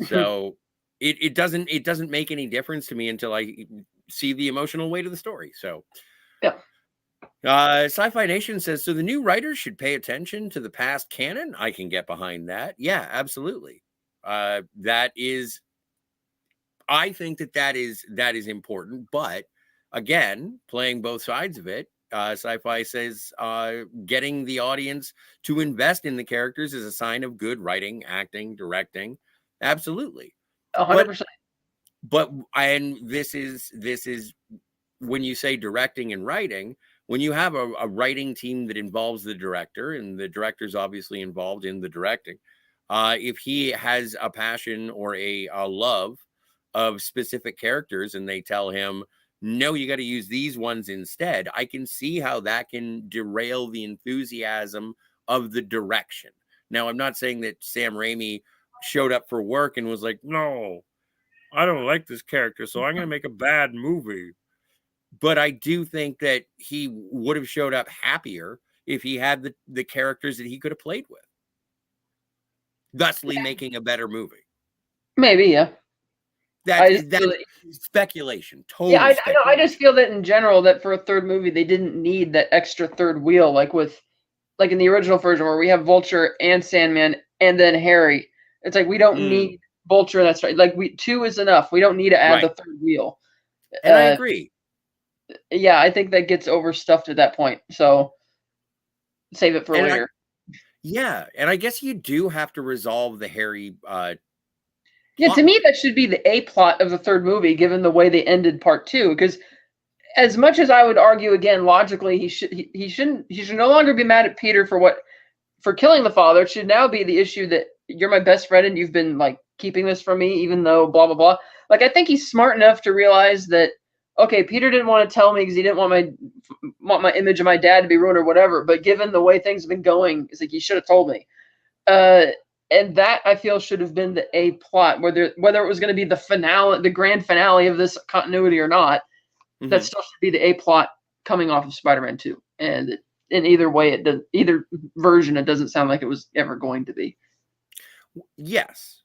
Speaker 1: So it doesn't make any difference to me until I see the emotional weight of the story. So
Speaker 2: yeah.
Speaker 1: Sci-Fi Nation says, so the new writers should pay attention to the past canon. I can get behind that. Yeah, absolutely. I think that is important, but again, playing both sides of it, Sci-Fi says getting the audience to invest in the characters is a sign of good writing, acting, directing. Absolutely.
Speaker 2: 100%.
Speaker 1: But this is when you say directing and writing, when you have a writing team that involves the director, and the director's obviously involved in the directing, if he has a passion or a love of specific characters and they tell him, no, you got to use these ones instead, I can see how that can derail the enthusiasm of the direction. Now, I'm not saying that Sam Raimi showed up for work and was like, no, I don't like this character, so I'm going to make a bad movie. But I do think that he would have showed up happier if he had the characters that he could have played with, thusly making a better movie.
Speaker 2: Maybe, yeah.
Speaker 1: That's speculation. Totally.
Speaker 2: Yeah, I just feel that in general, that for a third movie, they didn't need that extra third wheel, like in the original version where we have Vulture and Sandman and then Harry. It's like we don't need Vulture. That's right. Like 2 is enough. We don't need to add the third wheel.
Speaker 1: And I agree.
Speaker 2: Yeah, I think that gets overstuffed at that point. So save it for later.
Speaker 1: And I guess you do have to resolve the Harry.
Speaker 2: Yeah, to me, that should be the A plot of the third movie, given the way they ended part 2. Because as much as I would argue, again, logically, he should no longer be mad at Peter for killing the father. It should now be the issue that you're my best friend and you've been like keeping this from me, even though blah blah blah. Like, I think he's smart enough to realize that, okay, Peter didn't want to tell me because he didn't want my image of my dad to be ruined or whatever. But given the way things have been going, it's like he should have told me. And that, I feel, should have been the A plot, whether it was going to be the finale, the grand finale of this continuity or not. That still should be the A plot coming off of Spider-Man 2. And in either way, either version, it doesn't sound like it was ever going to be.
Speaker 1: Yes.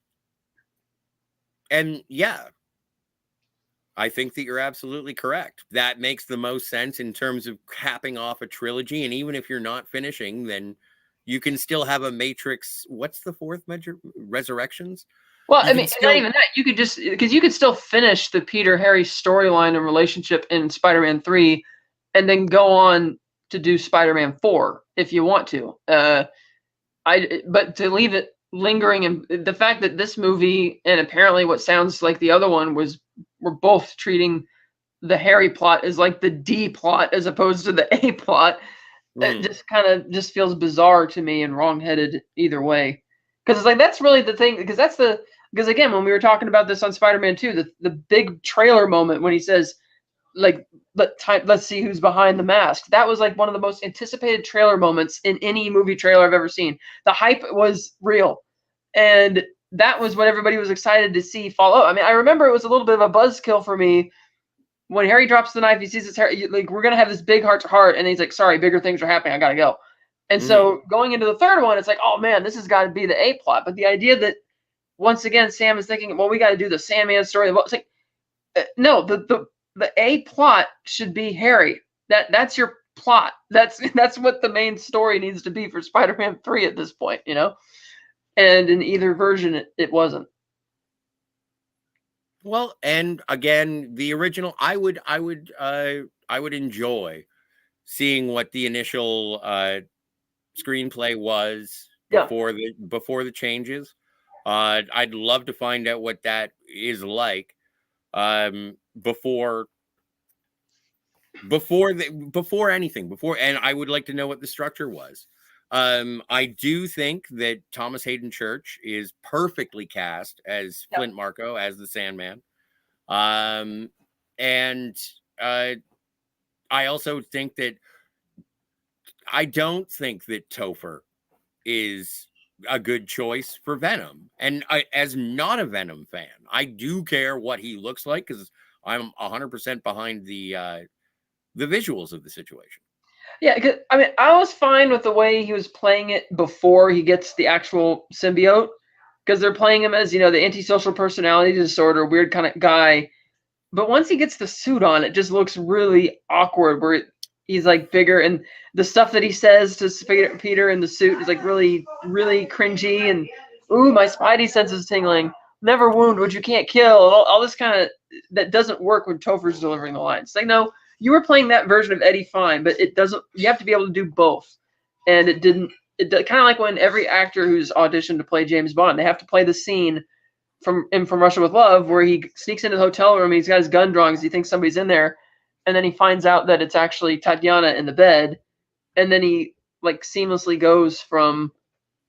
Speaker 1: And yeah, I think that you're absolutely correct. That makes the most sense in terms of capping off a trilogy. And even if you're not finishing, then you can still have a Matrix. What's the fourth measure? Resurrections?
Speaker 2: Well,
Speaker 1: You
Speaker 2: I
Speaker 1: can
Speaker 2: mean,
Speaker 1: still-
Speaker 2: not even that. You could just, because you could still finish the Peter Harry storyline and relationship in Spider-Man 3 and then go on to do Spider-Man 4 if you want to. But to leave it lingering, and the fact that this movie and apparently what sounds like the other one were both treating the Harry plot as like the D plot as opposed to the A plot. It just kind of just feels bizarre to me and wrongheaded either way. Because it's like that's really the thing. Because again, when we were talking about this on Spider-Man 2, the big trailer moment when he says, like, let's see who's behind the mask. That was like one of the most anticipated trailer moments in any movie trailer I've ever seen. The hype was real, and that was what everybody was excited to see follow. I mean, I remember it was a little bit of a buzzkill for me when Harry drops the knife. He sees his hair, like, we're gonna have this big heart to heart, and he's like, sorry, bigger things are happening, I gotta go. And so going into the third one, it's like, oh man, this has got to be the A plot. But the idea that once again Sam is thinking, well, we got to do the Sandman story. It's like, no, the A plot should be Harry. That's your plot. That's what the main story needs to be for Spider-Man 3 at this point, you know. And in either version, it wasn't.
Speaker 1: Well, and again, the original, I would enjoy seeing what the initial screenplay was before the changes. I'd love to find out what that is like before anything, and I would like to know what the structure was. I do think that Thomas Hayden Church is perfectly cast as Flint Marko, as the Sandman. And I also think that I don't think that Topher is a good choice for Venom. And as not a Venom fan, I do care what he looks like because I'm 100% behind the visuals of the situation.
Speaker 2: Yeah, because I mean, I was fine with the way he was playing it before he gets the actual symbiote, because they're playing him as, you know, the antisocial personality disorder, weird kind of guy. But once he gets the suit on, it just looks really awkward, where he's like bigger, and the stuff that he says to Peter in the suit is like really, really cringy, and ooh, my spidey sense is tingling. Never wound what you can't kill, and all this kind of that doesn't work when Topher's delivering the lines. It's like, no, you were playing that version of Eddie fine, but it doesn't. You have to be able to do both, and it didn't. It kind of like when every actor who's auditioned to play James Bond, they have to play the scene from Russia with Love where he sneaks into the hotel room. He's got his gun drawn because he thinks somebody's in there, and then he finds out that it's actually Tatiana in the bed, and then he like seamlessly goes from,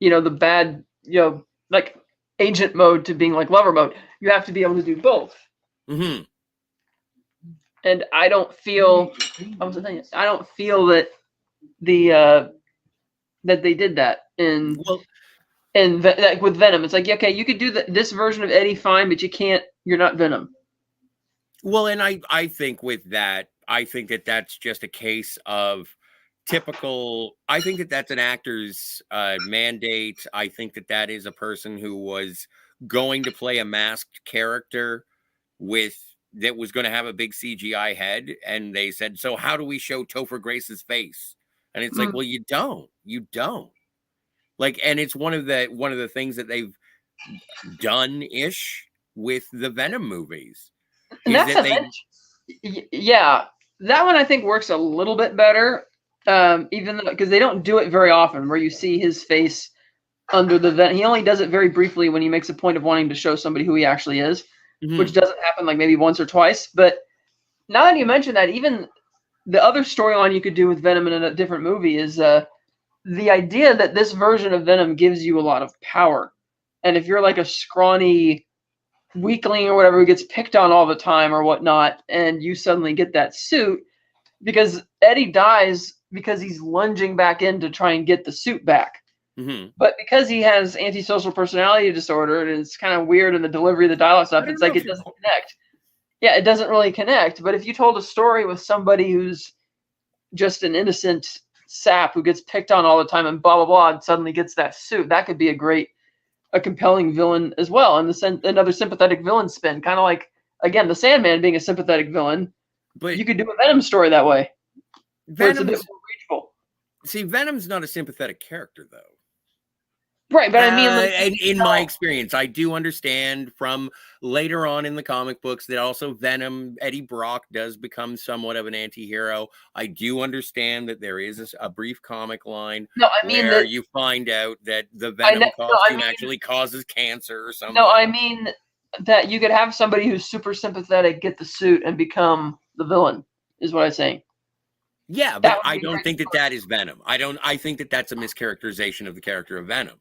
Speaker 2: you know, the bad, you know, like agent mode to being like lover mode. You have to be able to do both.
Speaker 1: Mm-hmm.
Speaker 2: And I don't feel that that they did that in. Well, and like with Venom, it's like, okay, you could do this version of Eddie fine, but you can't. You're not Venom.
Speaker 1: Well, and I think with that, I think that that's just a case of typical. I think that that's an actor's mandate. I think that that is a person who was going to play a masked character that was going to have a big CGI head, and they said, so how do we show Topher Grace's face? And it's like, well, you don't. Like, and it's one of the things that they've done-ish with the Venom movies.
Speaker 2: And that's yeah, that one I think works a little bit better, even though, because they don't do it very often, where you see his face under the vent. He only does it very briefly when he makes a point of wanting to show somebody who he actually is, which doesn't happen like maybe once or twice. But now that you mention that, even the other storyline you could do with Venom in a different movie is the idea that this version of Venom gives you a lot of power. And if you're like a scrawny weakling or whatever who gets picked on all the time or whatnot, and you suddenly get that suit, because Eddie dies because he's lunging back in to try and get the suit back. But because he has antisocial personality disorder, and it's kind of weird in the delivery of the dialogue stuff, it's like it doesn't connect. Yeah, it doesn't really connect. But if you told a story with somebody who's just an innocent sap who gets picked on all the time and blah blah blah, and suddenly gets that suit. That could be a compelling villain as well, and another sympathetic villain spin, kind of like again the Sandman being a sympathetic villain.
Speaker 1: But
Speaker 2: you could do a Venom story that way, where it's a bit more reachable.
Speaker 1: See, Venom's not a sympathetic character, though.
Speaker 2: Right, but I mean, like,
Speaker 1: in my experience, I do understand from later on in the comic books that also Venom, Eddie Brock does become somewhat of an anti-hero. I do understand that there is a brief comic line where you find out that the Venom costume actually causes cancer or something.
Speaker 2: No, I mean that you could have somebody who's super sympathetic get the suit and become the villain, is what I'm saying.
Speaker 1: Yeah, but I don't think that is Venom. I think that that's a mischaracterization of the character of Venom.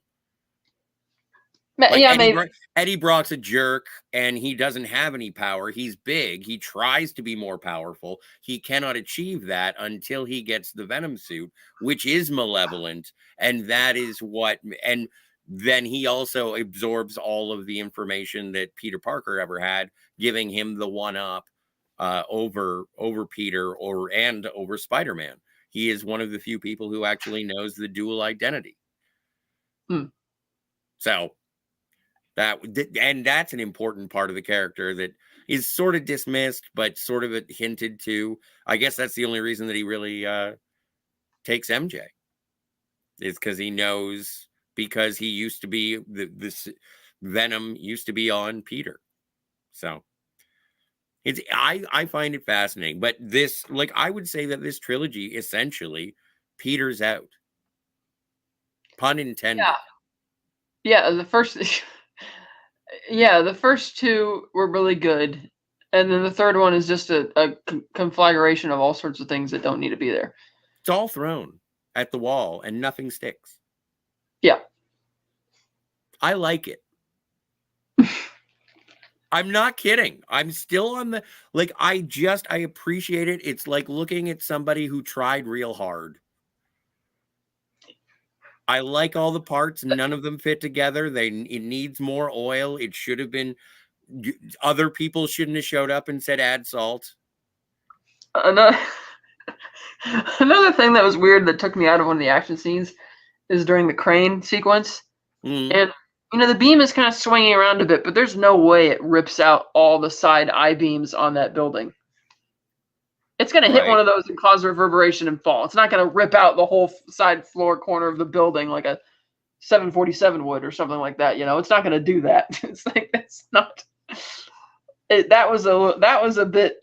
Speaker 2: Like yeah,
Speaker 1: Eddie Brock's a jerk, and he doesn't have any power. He's big. He tries to be more powerful. He cannot achieve that until he gets the Venom suit, which is malevolent, and that is what. And then he also absorbs all of the information that Peter Parker ever had, giving him the one-up over Peter and over Spider-Man. He is one of the few people who actually knows the dual identity. So. That's an important part of the character that is sort of dismissed, but sort of hinted to. I guess that's the only reason that he really takes MJ, is because he knows, because he used to be this Venom used to be on Peter. So I find it fascinating. But this, like, I would say that this trilogy essentially peters out. Pun intended.
Speaker 2: Yeah, the first. Yeah, the first two were really good, and then the third one is just a conflagration of all sorts of things that don't need to be there.
Speaker 1: It's all thrown at the wall, and nothing sticks.
Speaker 2: Yeah.
Speaker 1: I like it. I'm not kidding. I'm still on the, like, I appreciate it. It's like looking at somebody who tried real hard. I like all the parts. None of them fit together. It needs more oil. It should have been, other people shouldn't have showed up and said add salt.
Speaker 2: Another thing that was weird that took me out of one of the action scenes is during the crane sequence. And, the beam is kind of swinging around a bit, but there's no way it rips out all the side I-beams on that building. It's going to hit one of those and cause reverberation and fall. It's not going to rip out the whole side floor corner of the building like a 747 would or something like that. It's not going to do that. It's like, it's not. That was a bit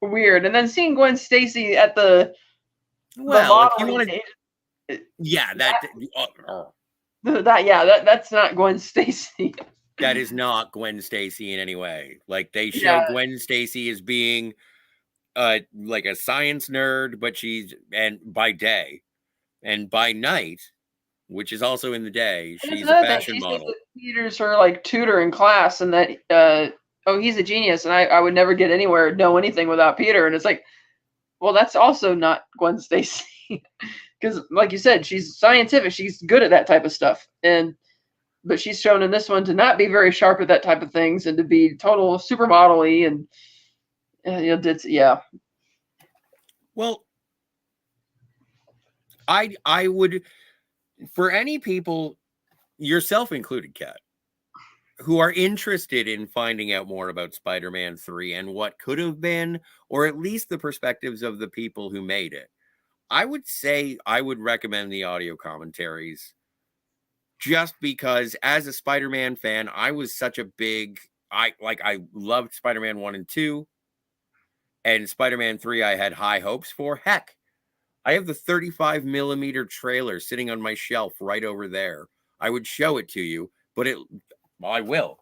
Speaker 2: weird. And then seeing Gwen Stacy at the that's not Gwen Stacy.
Speaker 1: That is not Gwen Stacy in any way. Like, they show Gwen Stacy as being like a science nerd, but by day, and by night, which is also in the day, she's a fashion model.
Speaker 2: Peter's her like tutor in class, and that he's a genius, and I would never get anywhere, know anything without Peter. And it's like, well, that's also not Gwen Stacy, because like you said, she's scientific, she's good at that type of stuff, but she's shown in this one to not be very sharp at that type of things, and to be total supermodel-y, and
Speaker 1: Well, I would, for any people, yourself included, Kat, who are interested in finding out more about Spider-Man 3 and what could have been, or at least the perspectives of the people who made it, I would say I would recommend the audio commentaries, just because as a Spider-Man fan, I was such a big, I loved Spider-Man 1 and 2. And Spider-Man 3, I had high hopes for. Heck, I have the 35mm trailer sitting on my shelf right over there. I would show it to you, but I will.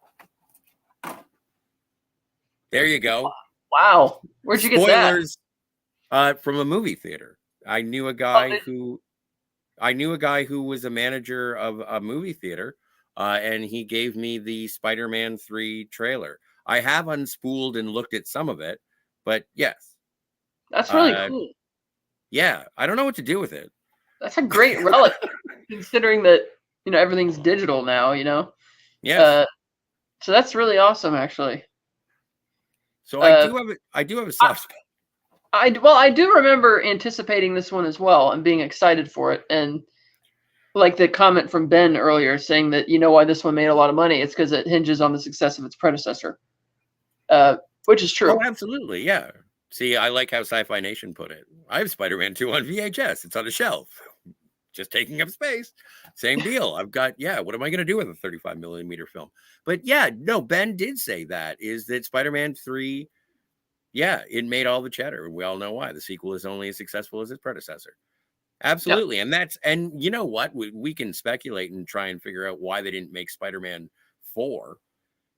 Speaker 1: There you go.
Speaker 2: Wow. Where'd you get that?
Speaker 1: Spoilers from a movie theater. I knew a guy who was a manager of a movie theater, and he gave me the Spider-Man 3 trailer. I have unspooled and looked at some of it. But yes.
Speaker 2: That's really cool.
Speaker 1: Yeah. I don't know what to do with it.
Speaker 2: That's a great relic, considering that, everything's digital now,
Speaker 1: Yeah.
Speaker 2: So that's really awesome, actually.
Speaker 1: So I do have a soft spot.
Speaker 2: I do remember anticipating this one as well and being excited for it, and like the comment from Ben earlier saying that why this one made a lot of money, it's because it hinges on the success of its predecessor, which is true.
Speaker 1: Oh, absolutely, yeah. See, I like how Sci-Fi Nation put it. I have Spider-Man 2 on VHS. It's on a shelf, just taking up space. Same deal. I've got, what am I going to do with a 35 millimeter film? But yeah, no, Ben did say that, is that Spider-Man 3, it made all the cheddar. We all know why. The sequel is only as successful as its predecessor. Absolutely. Yeah. And you know what? We can speculate and try and figure out why they didn't make Spider-Man 4.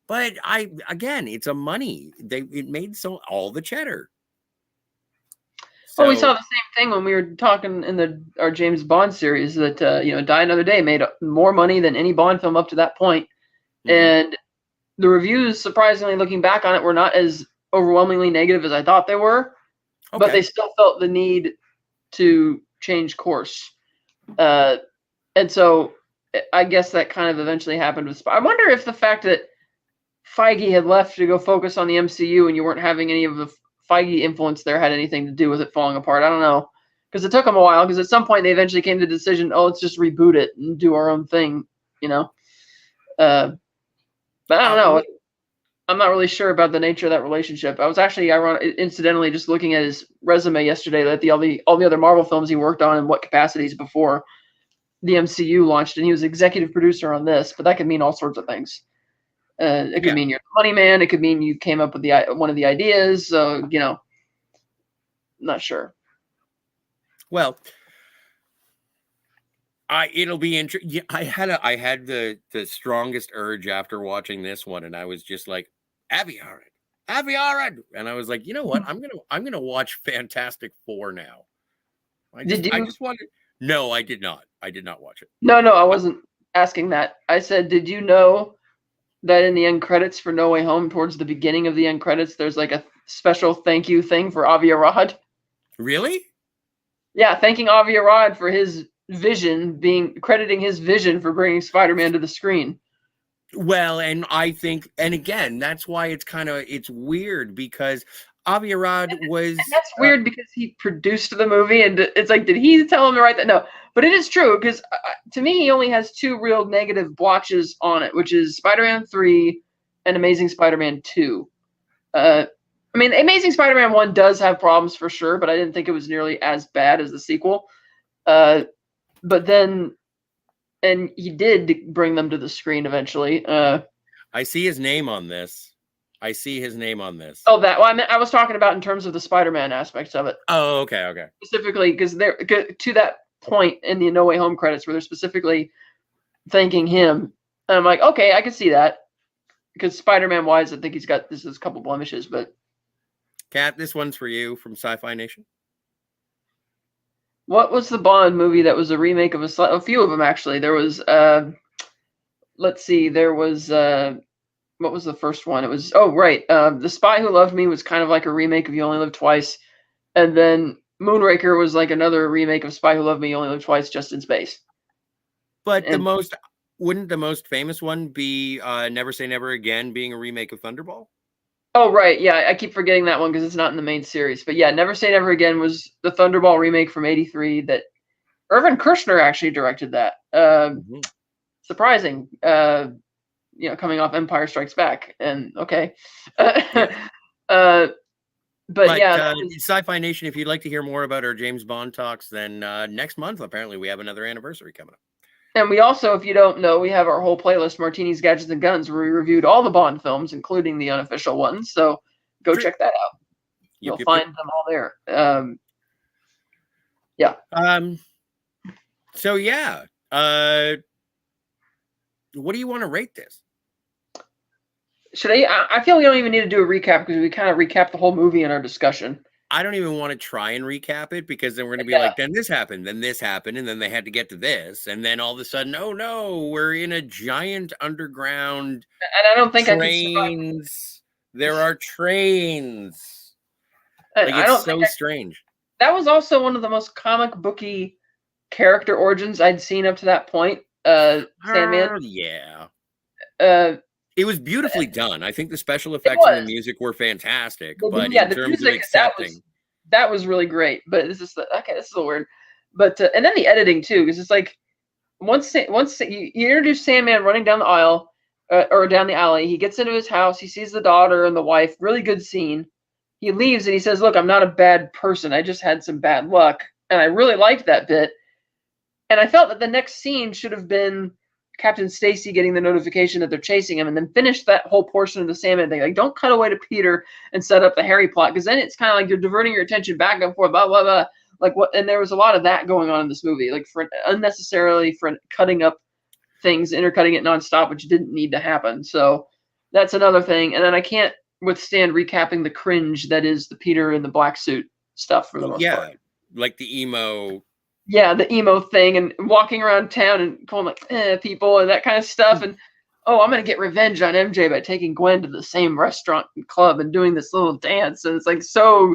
Speaker 1: But again, it's a money. It made all the cheddar.
Speaker 2: Well, we saw the same thing when we were talking in our James Bond series that Die Another Day made more money than any Bond film up to that point. Mm-hmm. And the reviews, surprisingly, looking back on it, were not as overwhelmingly negative as I thought they were. Okay. But they still felt the need to change course. And so I guess that kind of eventually happened with I wonder if the fact that Feige had left to go focus on the MCU and you weren't having any of the Feige influence there had anything to do with it falling apart. I don't know, because it took them a while, because at some point they eventually came to the decision, let's just reboot it and do our own thing, But I don't know. I'm not really sure about the nature of that relationship. I was actually, incidentally, just looking at his resume yesterday, that all the other Marvel films he worked on and what capacities before the MCU launched, and he was executive producer on this. But that could mean all sorts of things. It could mean you're the money man. It could mean you came up with one of the ideas. Not sure.
Speaker 1: Well, it'll be interesting. Yeah, I had the strongest urge after watching this one, and I was just like, Aviaran, and I was like, you know what? I'm gonna watch Fantastic Four now. I just wanted. No, I did not. I did not watch it.
Speaker 2: No, I wasn't asking that. I said, did you know that in the end credits for No Way Home, towards the beginning of the end credits, there's like a special thank you thing for Avi Arad?
Speaker 1: Really?
Speaker 2: Yeah, thanking Avi Arad for his vision, crediting his vision for bringing Spider-Man to the screen.
Speaker 1: Well, and I think, and again, that's why it's weird, because Avi Arad was...
Speaker 2: And that's weird because he produced the movie, and it's like, did he tell him to write that? No, but it is true, because to me, he only has two real negative blotches on it, which is Spider-Man 3 and Amazing Spider-Man 2. Amazing Spider-Man 1 does have problems for sure, but I didn't think it was nearly as bad as the sequel. But then... And he did bring them to the screen eventually.
Speaker 1: I see his name on this. Oh,
Speaker 2: that. Well, I was talking about in terms of the Spider-Man aspects of it.
Speaker 1: Oh, okay.
Speaker 2: Specifically, because they're to that point in the No Way Home credits where they're specifically thanking him. And I'm like, okay, I can see that. Because Spider-Man wise, I think he's got a couple blemishes, but.
Speaker 1: Kat, this one's for you from Sci-Fi Nation.
Speaker 2: What was the Bond movie that was a remake of a few of them, actually? There was, let's see, what was the first one? It was, The Spy Who Loved Me was kind of like a remake of You Only Live Twice. And then Moonraker was like another remake of Spy Who Loved Me, You Only Live Twice, just in space.
Speaker 1: But wouldn't the most famous one be Never Say Never Again being a remake of Thunderball?
Speaker 2: Oh, right. Yeah, I keep forgetting that one because it's not in the main series. But yeah, Never Say Never Again was the Thunderball remake from '83 that Irvin Kershner actually directed that. Surprising. Coming off Empire Strikes Back. And okay. But yeah.
Speaker 1: Sci-Fi Nation, if you'd like to hear more about our James Bond talks, then next month, apparently, we have another anniversary coming up.
Speaker 2: And we also, if you don't know, we have our whole playlist, Martinis, Gadgets, and Guns, where we reviewed all the Bond films, including the unofficial ones. So go check that out. You'll find them all there. Yeah.
Speaker 1: So, yeah. What do you want to rate this?
Speaker 2: Should I feel we don't even need to do a recap because we kind of recapped the whole movie in our discussion.
Speaker 1: I don't even want to try and recap it because then we're going to be like, then this happened, and then they had to get to this. And then all of a sudden, oh no, we're in a giant underground.
Speaker 2: And I don't think
Speaker 1: trains. There are trains. It's so strange.
Speaker 2: That was also one of the most comic booky character origins I'd seen up to that point. Sandman.
Speaker 1: Yeah. It was beautifully done. I think the special effects and the music were fantastic. But in terms of accepting,
Speaker 2: that was really great. But this is okay. This is a little weird. But and then the editing too, because it's like once you introduce Sandman running down the aisle or down the alley, he gets into his house, he sees the daughter and the wife. Really good scene. He leaves and he says, "Look, I'm not a bad person. I just had some bad luck." And I really liked that bit. And I felt that the next scene should have been Captain Stacy getting the notification that they're chasing him, and then finish that whole portion of the Sandman thing. Like, don't cut away to Peter and set up the Harry plot, because then it's kind of like you're diverting your attention back and forth, blah blah blah. Like what? And there was a lot of that going on in this movie, like for unnecessarily for cutting up things, intercutting it nonstop, which didn't need to happen. So that's another thing. And then I can't withstand recapping the cringe that is the Peter in the black suit stuff for the most part.
Speaker 1: Like the emo.
Speaker 2: Yeah, the emo thing and walking around town and calling like people and that kind of stuff. And I'm gonna get revenge on MJ by taking Gwen to the same restaurant and club and doing this little dance. And it's like so.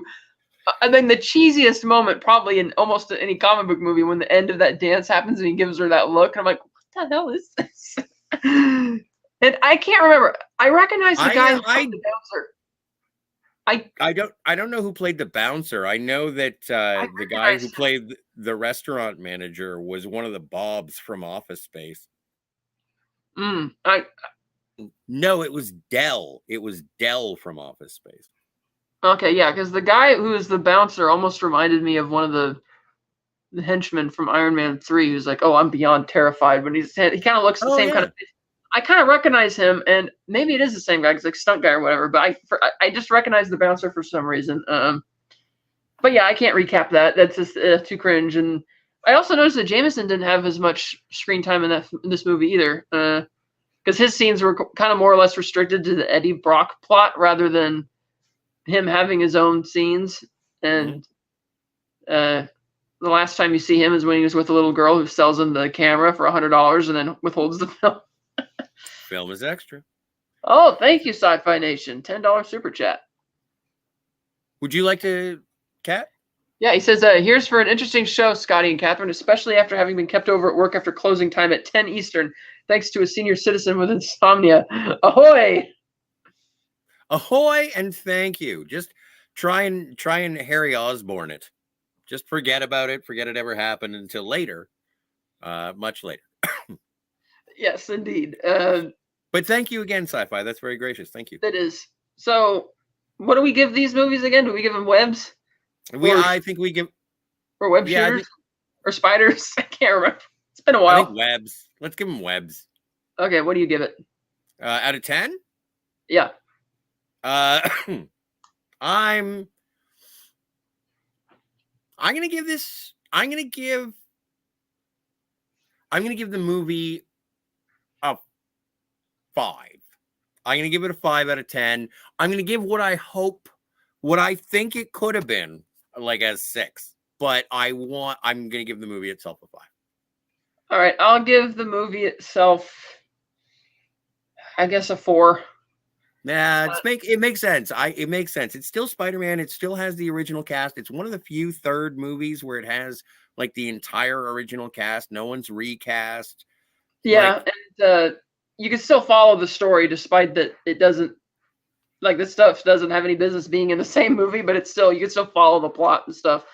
Speaker 2: I mean, the cheesiest moment probably in almost any comic book movie when the end of that dance happens and he gives her that look. And I'm like, what the hell is this? And I can't remember. I recognize the guy who played the bouncer.
Speaker 1: I don't know who played the bouncer. I know that the guy who played the restaurant manager was one of the Bobs from Office Space. No, it was Dell. It was Dell from Office Space.
Speaker 2: Okay, yeah, because the guy who is the bouncer almost reminded me of one of the henchmen from Iron Man 3, who's like, "Oh, I'm beyond terrified." When he kind of looks the same kind of. I kind of recognize him, and maybe it is the same guy, because like stunt guy or whatever. But I just recognize the bouncer for some reason. But yeah, I can't recap that. That's just too cringe. And I also noticed that Jameson didn't have as much screen time in this movie either, because his scenes were kind of more or less restricted to the Eddie Brock plot rather than him having his own scenes. And the last time you see him is when he was with a little girl who sells him the camera for $100 and then withholds the film.
Speaker 1: Film is extra.
Speaker 2: Oh, thank you, Sci-Fi Nation. $10 super chat.
Speaker 1: Would you like to, Kat?
Speaker 2: Yeah, he says, here's for an interesting show, Scotty and Catherine, especially after having been kept over at work after closing time at 10 Eastern, thanks to a senior citizen with insomnia. Ahoy!
Speaker 1: Ahoy and thank you. Just try and Harry Osborn it. Just forget about it. Forget it ever happened until later. Much later.
Speaker 2: Yes, indeed.
Speaker 1: But thank you again, Sci-Fi. That's very gracious. Thank you.
Speaker 2: It is. So, what do we give these movies again? Do we give them webs?
Speaker 1: I think we give.
Speaker 2: Or web shooters? Or spiders? I can't remember. It's been a while.
Speaker 1: I think webs. Let's give them webs.
Speaker 2: Okay, what do you give it?
Speaker 1: Out of 10?
Speaker 2: Yeah.
Speaker 1: I'm gonna give this. I'm gonna give the movie a 5. I'm gonna give it a 5 out of 10. I'm gonna give what I think it could have been like a 6, but I'm gonna give the movie itself a 5.
Speaker 2: All right, I'll give the movie itself, I guess, a 4.
Speaker 1: Nah, it makes sense. It makes sense. It's still Spider-Man. It still has the original cast. It's one of the few third movies where it has like the entire original cast. No one's recast.
Speaker 2: Yeah, and you can still follow the story despite that it doesn't, like, this stuff doesn't have any business being in the same movie, but you can still follow the plot and stuff.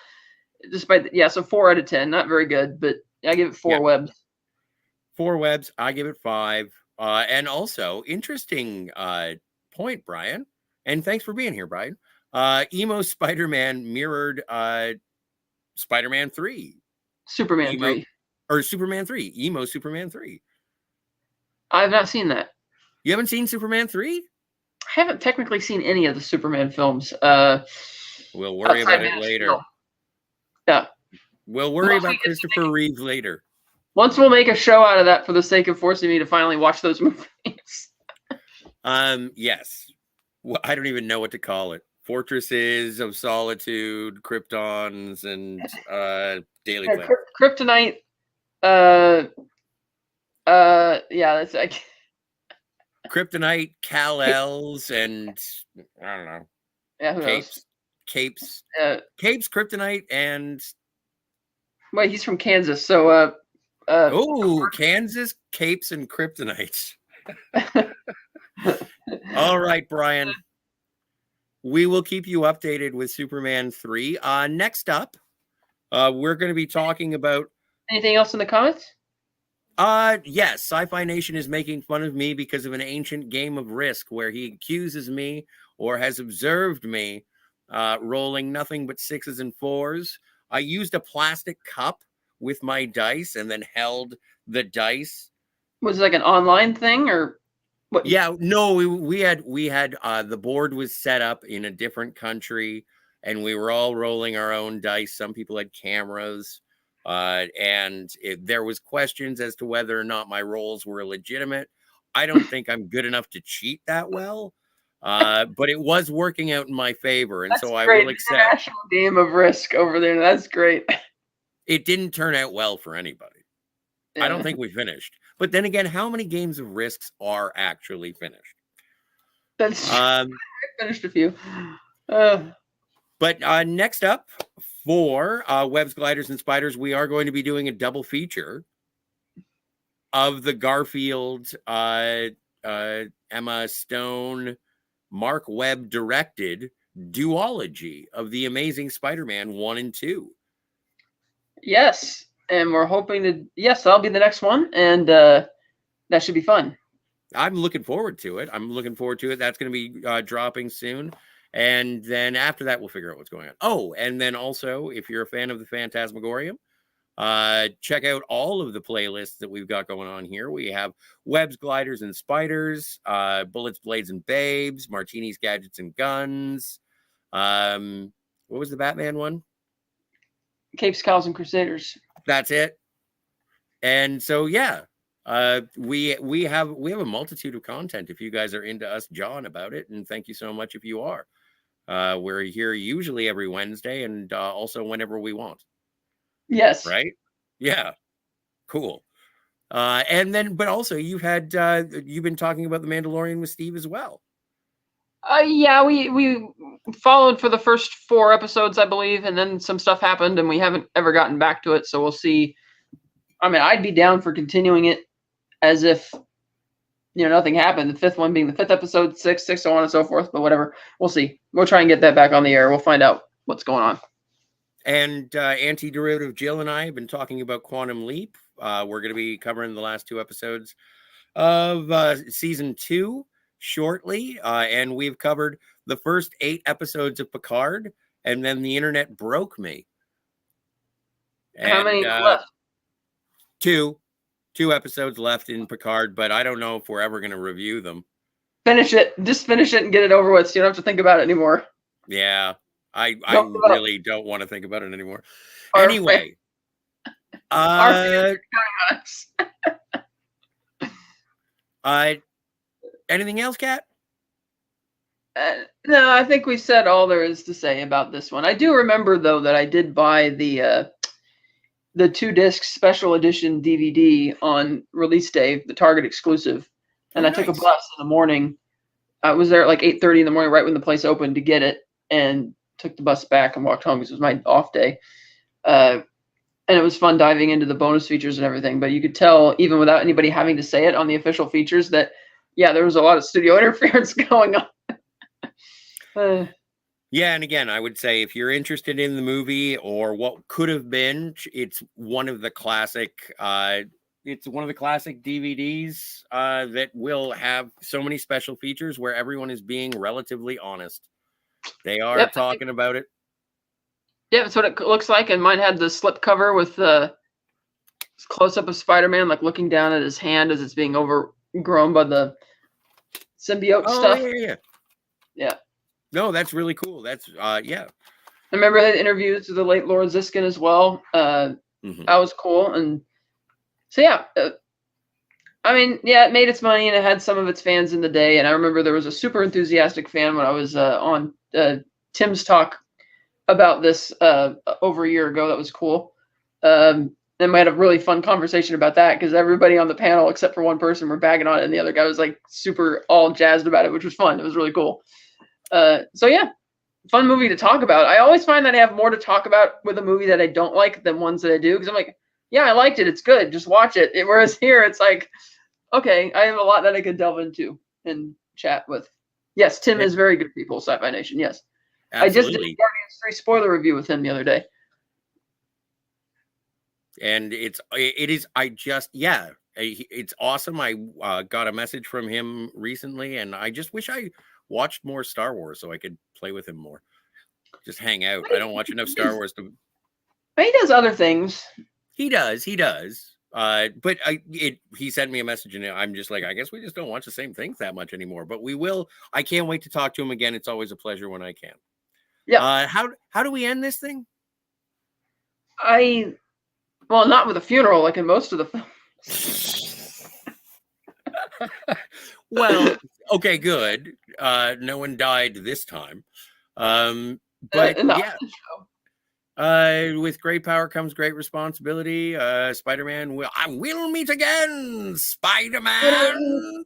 Speaker 2: Despite so 4 out of 10, not very good, but I give it 4 webs.
Speaker 1: 4 webs. I give it 5. And also interesting point, Brian, and thanks for being here, Brian. Emo Spider-Man mirrored Spider-Man 3.
Speaker 2: Superman 3.
Speaker 1: Or Superman 3. Emo Superman 3.
Speaker 2: I have not seen that.
Speaker 1: You haven't seen Superman 3?
Speaker 2: I haven't technically seen any of the Superman films.
Speaker 1: We'll worry about it later.
Speaker 2: Yeah.
Speaker 1: We'll worry about Christopher Reeve later.
Speaker 2: Once we'll make a show out of that for the sake of forcing me to finally watch those movies.
Speaker 1: Yes. Well, I don't even know what to call it. Fortresses of Solitude, Kryptons, and Daily Planet.
Speaker 2: Kryptonite. That's like
Speaker 1: Kryptonite, Kal-Els, and I don't know.
Speaker 2: Yeah, who knows?
Speaker 1: Capes, Kryptonite, and
Speaker 2: wait, he's from Kansas, so
Speaker 1: Kansas, Capes, and Kryptonite. All right, Brian. we will keep you updated with Superman 3. Next up, we're going to be talking about.
Speaker 2: Anything else in the comments?
Speaker 1: Yes, Sci-Fi Nation is making fun of me because of an ancient game of Risk where he accuses me or has observed me rolling nothing but 6s and 4s. I used a plastic cup with my dice and then held the dice.
Speaker 2: Was it like an online thing or what?
Speaker 1: Yeah, no, we had the board was set up in a different country and we were all rolling our own dice. Some people had cameras. And there was questions as to whether or not my rolls were legitimate. I don't think I'm good enough to cheat that well, but it was working out in my favor, and
Speaker 2: That's
Speaker 1: so I
Speaker 2: great.
Speaker 1: will accept.
Speaker 2: International game of Risk over there. That's great.
Speaker 1: It didn't turn out well for anybody.
Speaker 2: Yeah.
Speaker 1: I don't think we finished. But then again, how many games of Risks are actually finished?
Speaker 2: That's I finished a few.
Speaker 1: But next up for Webs, Gliders, and Spiders, we are going to be doing a double feature of the Garfield, Emma Stone, Mark Webb directed duology of The Amazing Spider-Man 1 and 2.
Speaker 2: Yes, and we're hoping to. Yes, that'll be the next one, and that should be fun.
Speaker 1: I'm looking forward to it. That's going to be dropping soon. And then after that, we'll figure out what's going on. Oh, and then also, if you're a fan of the Fantasmagorium, check out all of the playlists that we've got going on here. We have Webs, Gliders, and Spiders, Bullets, Blades, and Babes, Martinis, Gadgets, and Guns. What was the Batman one?
Speaker 2: Capes, Cows, and Crusaders.
Speaker 1: That's it. And so, yeah, we have a multitude of content if you guys are into us jawing about it. And thank you so much if you are. We're here usually every Wednesday and also whenever we want.
Speaker 2: Yes.
Speaker 1: Right? Yeah. Cool. And then, but also you've been talking about The Mandalorian with Steve as well.
Speaker 2: Yeah, we followed for the first 4 episodes, I believe, and then some stuff happened and we haven't ever gotten back to it. So we'll see. I mean, I'd be down for continuing it as if, nothing happened. The 5th one being the 5th episode, 6th, so on and so forth, but whatever. We'll see. We'll try and get that back on the air. We'll find out what's going on.
Speaker 1: And Anti-Derivative Jill and I have been talking about Quantum Leap. We're going to be covering the last 2 episodes of season 2 shortly. And we've covered the first 8 episodes of Picard. And then the internet broke me. And,
Speaker 2: how many left?
Speaker 1: 2 episodes left in Picard, but I don't know if we're ever going to review them.
Speaker 2: Finish it. Just finish it and get it over with so you don't have to think about it anymore.
Speaker 1: Yeah. I really don't want to think about it anymore. Anyway. Anything else, Kat?
Speaker 2: No, I think we said all there is to say about this one. I do remember, though, that I did buy the 2-disc special edition DVD on release day, the Target exclusive. And I took a bus in the morning. I was there at like 8:30 in the morning, right when the place opened, to get it, and took the bus back and walked home because it was my off day. And it was fun diving into the bonus features and everything. But you could tell, even without anybody having to say it on the official features, that, yeah, there was a lot of studio interference going on.
Speaker 1: Yeah, and again, I would say if you're interested in the movie or what could have been, it's one of the classic DVDs that will have so many special features where everyone is being relatively honest. They are talking about it.
Speaker 2: Yeah, that's what it looks like. And mine had the slip cover with the close-up of Spider-Man, like looking down at his hand as it's being overgrown by the symbiote stuff. Yeah.
Speaker 1: No, that's really cool. That's yeah.
Speaker 2: I remember I had interviews with the late Lord Ziskin as well. That was cool. And so, yeah, I mean, yeah, it made its money and it had some of its fans in the day. And I remember there was a super enthusiastic fan when I was on Tim's talk about this over a year ago. That was cool. And we had a really fun conversation about that because everybody on the panel, except for one person, were bagging on it. And the other guy was like super all jazzed about it, which was fun. It was really cool. So yeah, fun movie to talk about. I always find that I have more to talk about with a movie that I don't like than ones that I do. Because I'm like, yeah, I liked it. It's good. Just watch it. Whereas here, it's like, okay, I have a lot that I could delve into and chat with, Yes, Tim
Speaker 1: Yeah,
Speaker 2: is very good people, Sci-Fi Nation. Yes. I just did a
Speaker 1: absolutely.
Speaker 2: Guardians 3 spoiler review with him the other day.
Speaker 1: And it is I just yeah, it's awesome. I got a message from him recently, and I just wish I watched more Star Wars so I could play with him more. Just hang out. I don't watch enough Star Wars to.
Speaker 2: But he does other things.
Speaker 1: He does. But he sent me a message, and I'm just like, I guess we just don't watch the same things that much anymore. But we will. I can't wait to talk to him again. It's always a pleasure when I can.
Speaker 2: Yeah.
Speaker 1: How do we end this thing?
Speaker 2: Well, not with a funeral like in most of the films.
Speaker 1: Well, okay, good. No one died this time. But yeah. With great power comes great responsibility. Spider-Man will meet again. Spider-Man.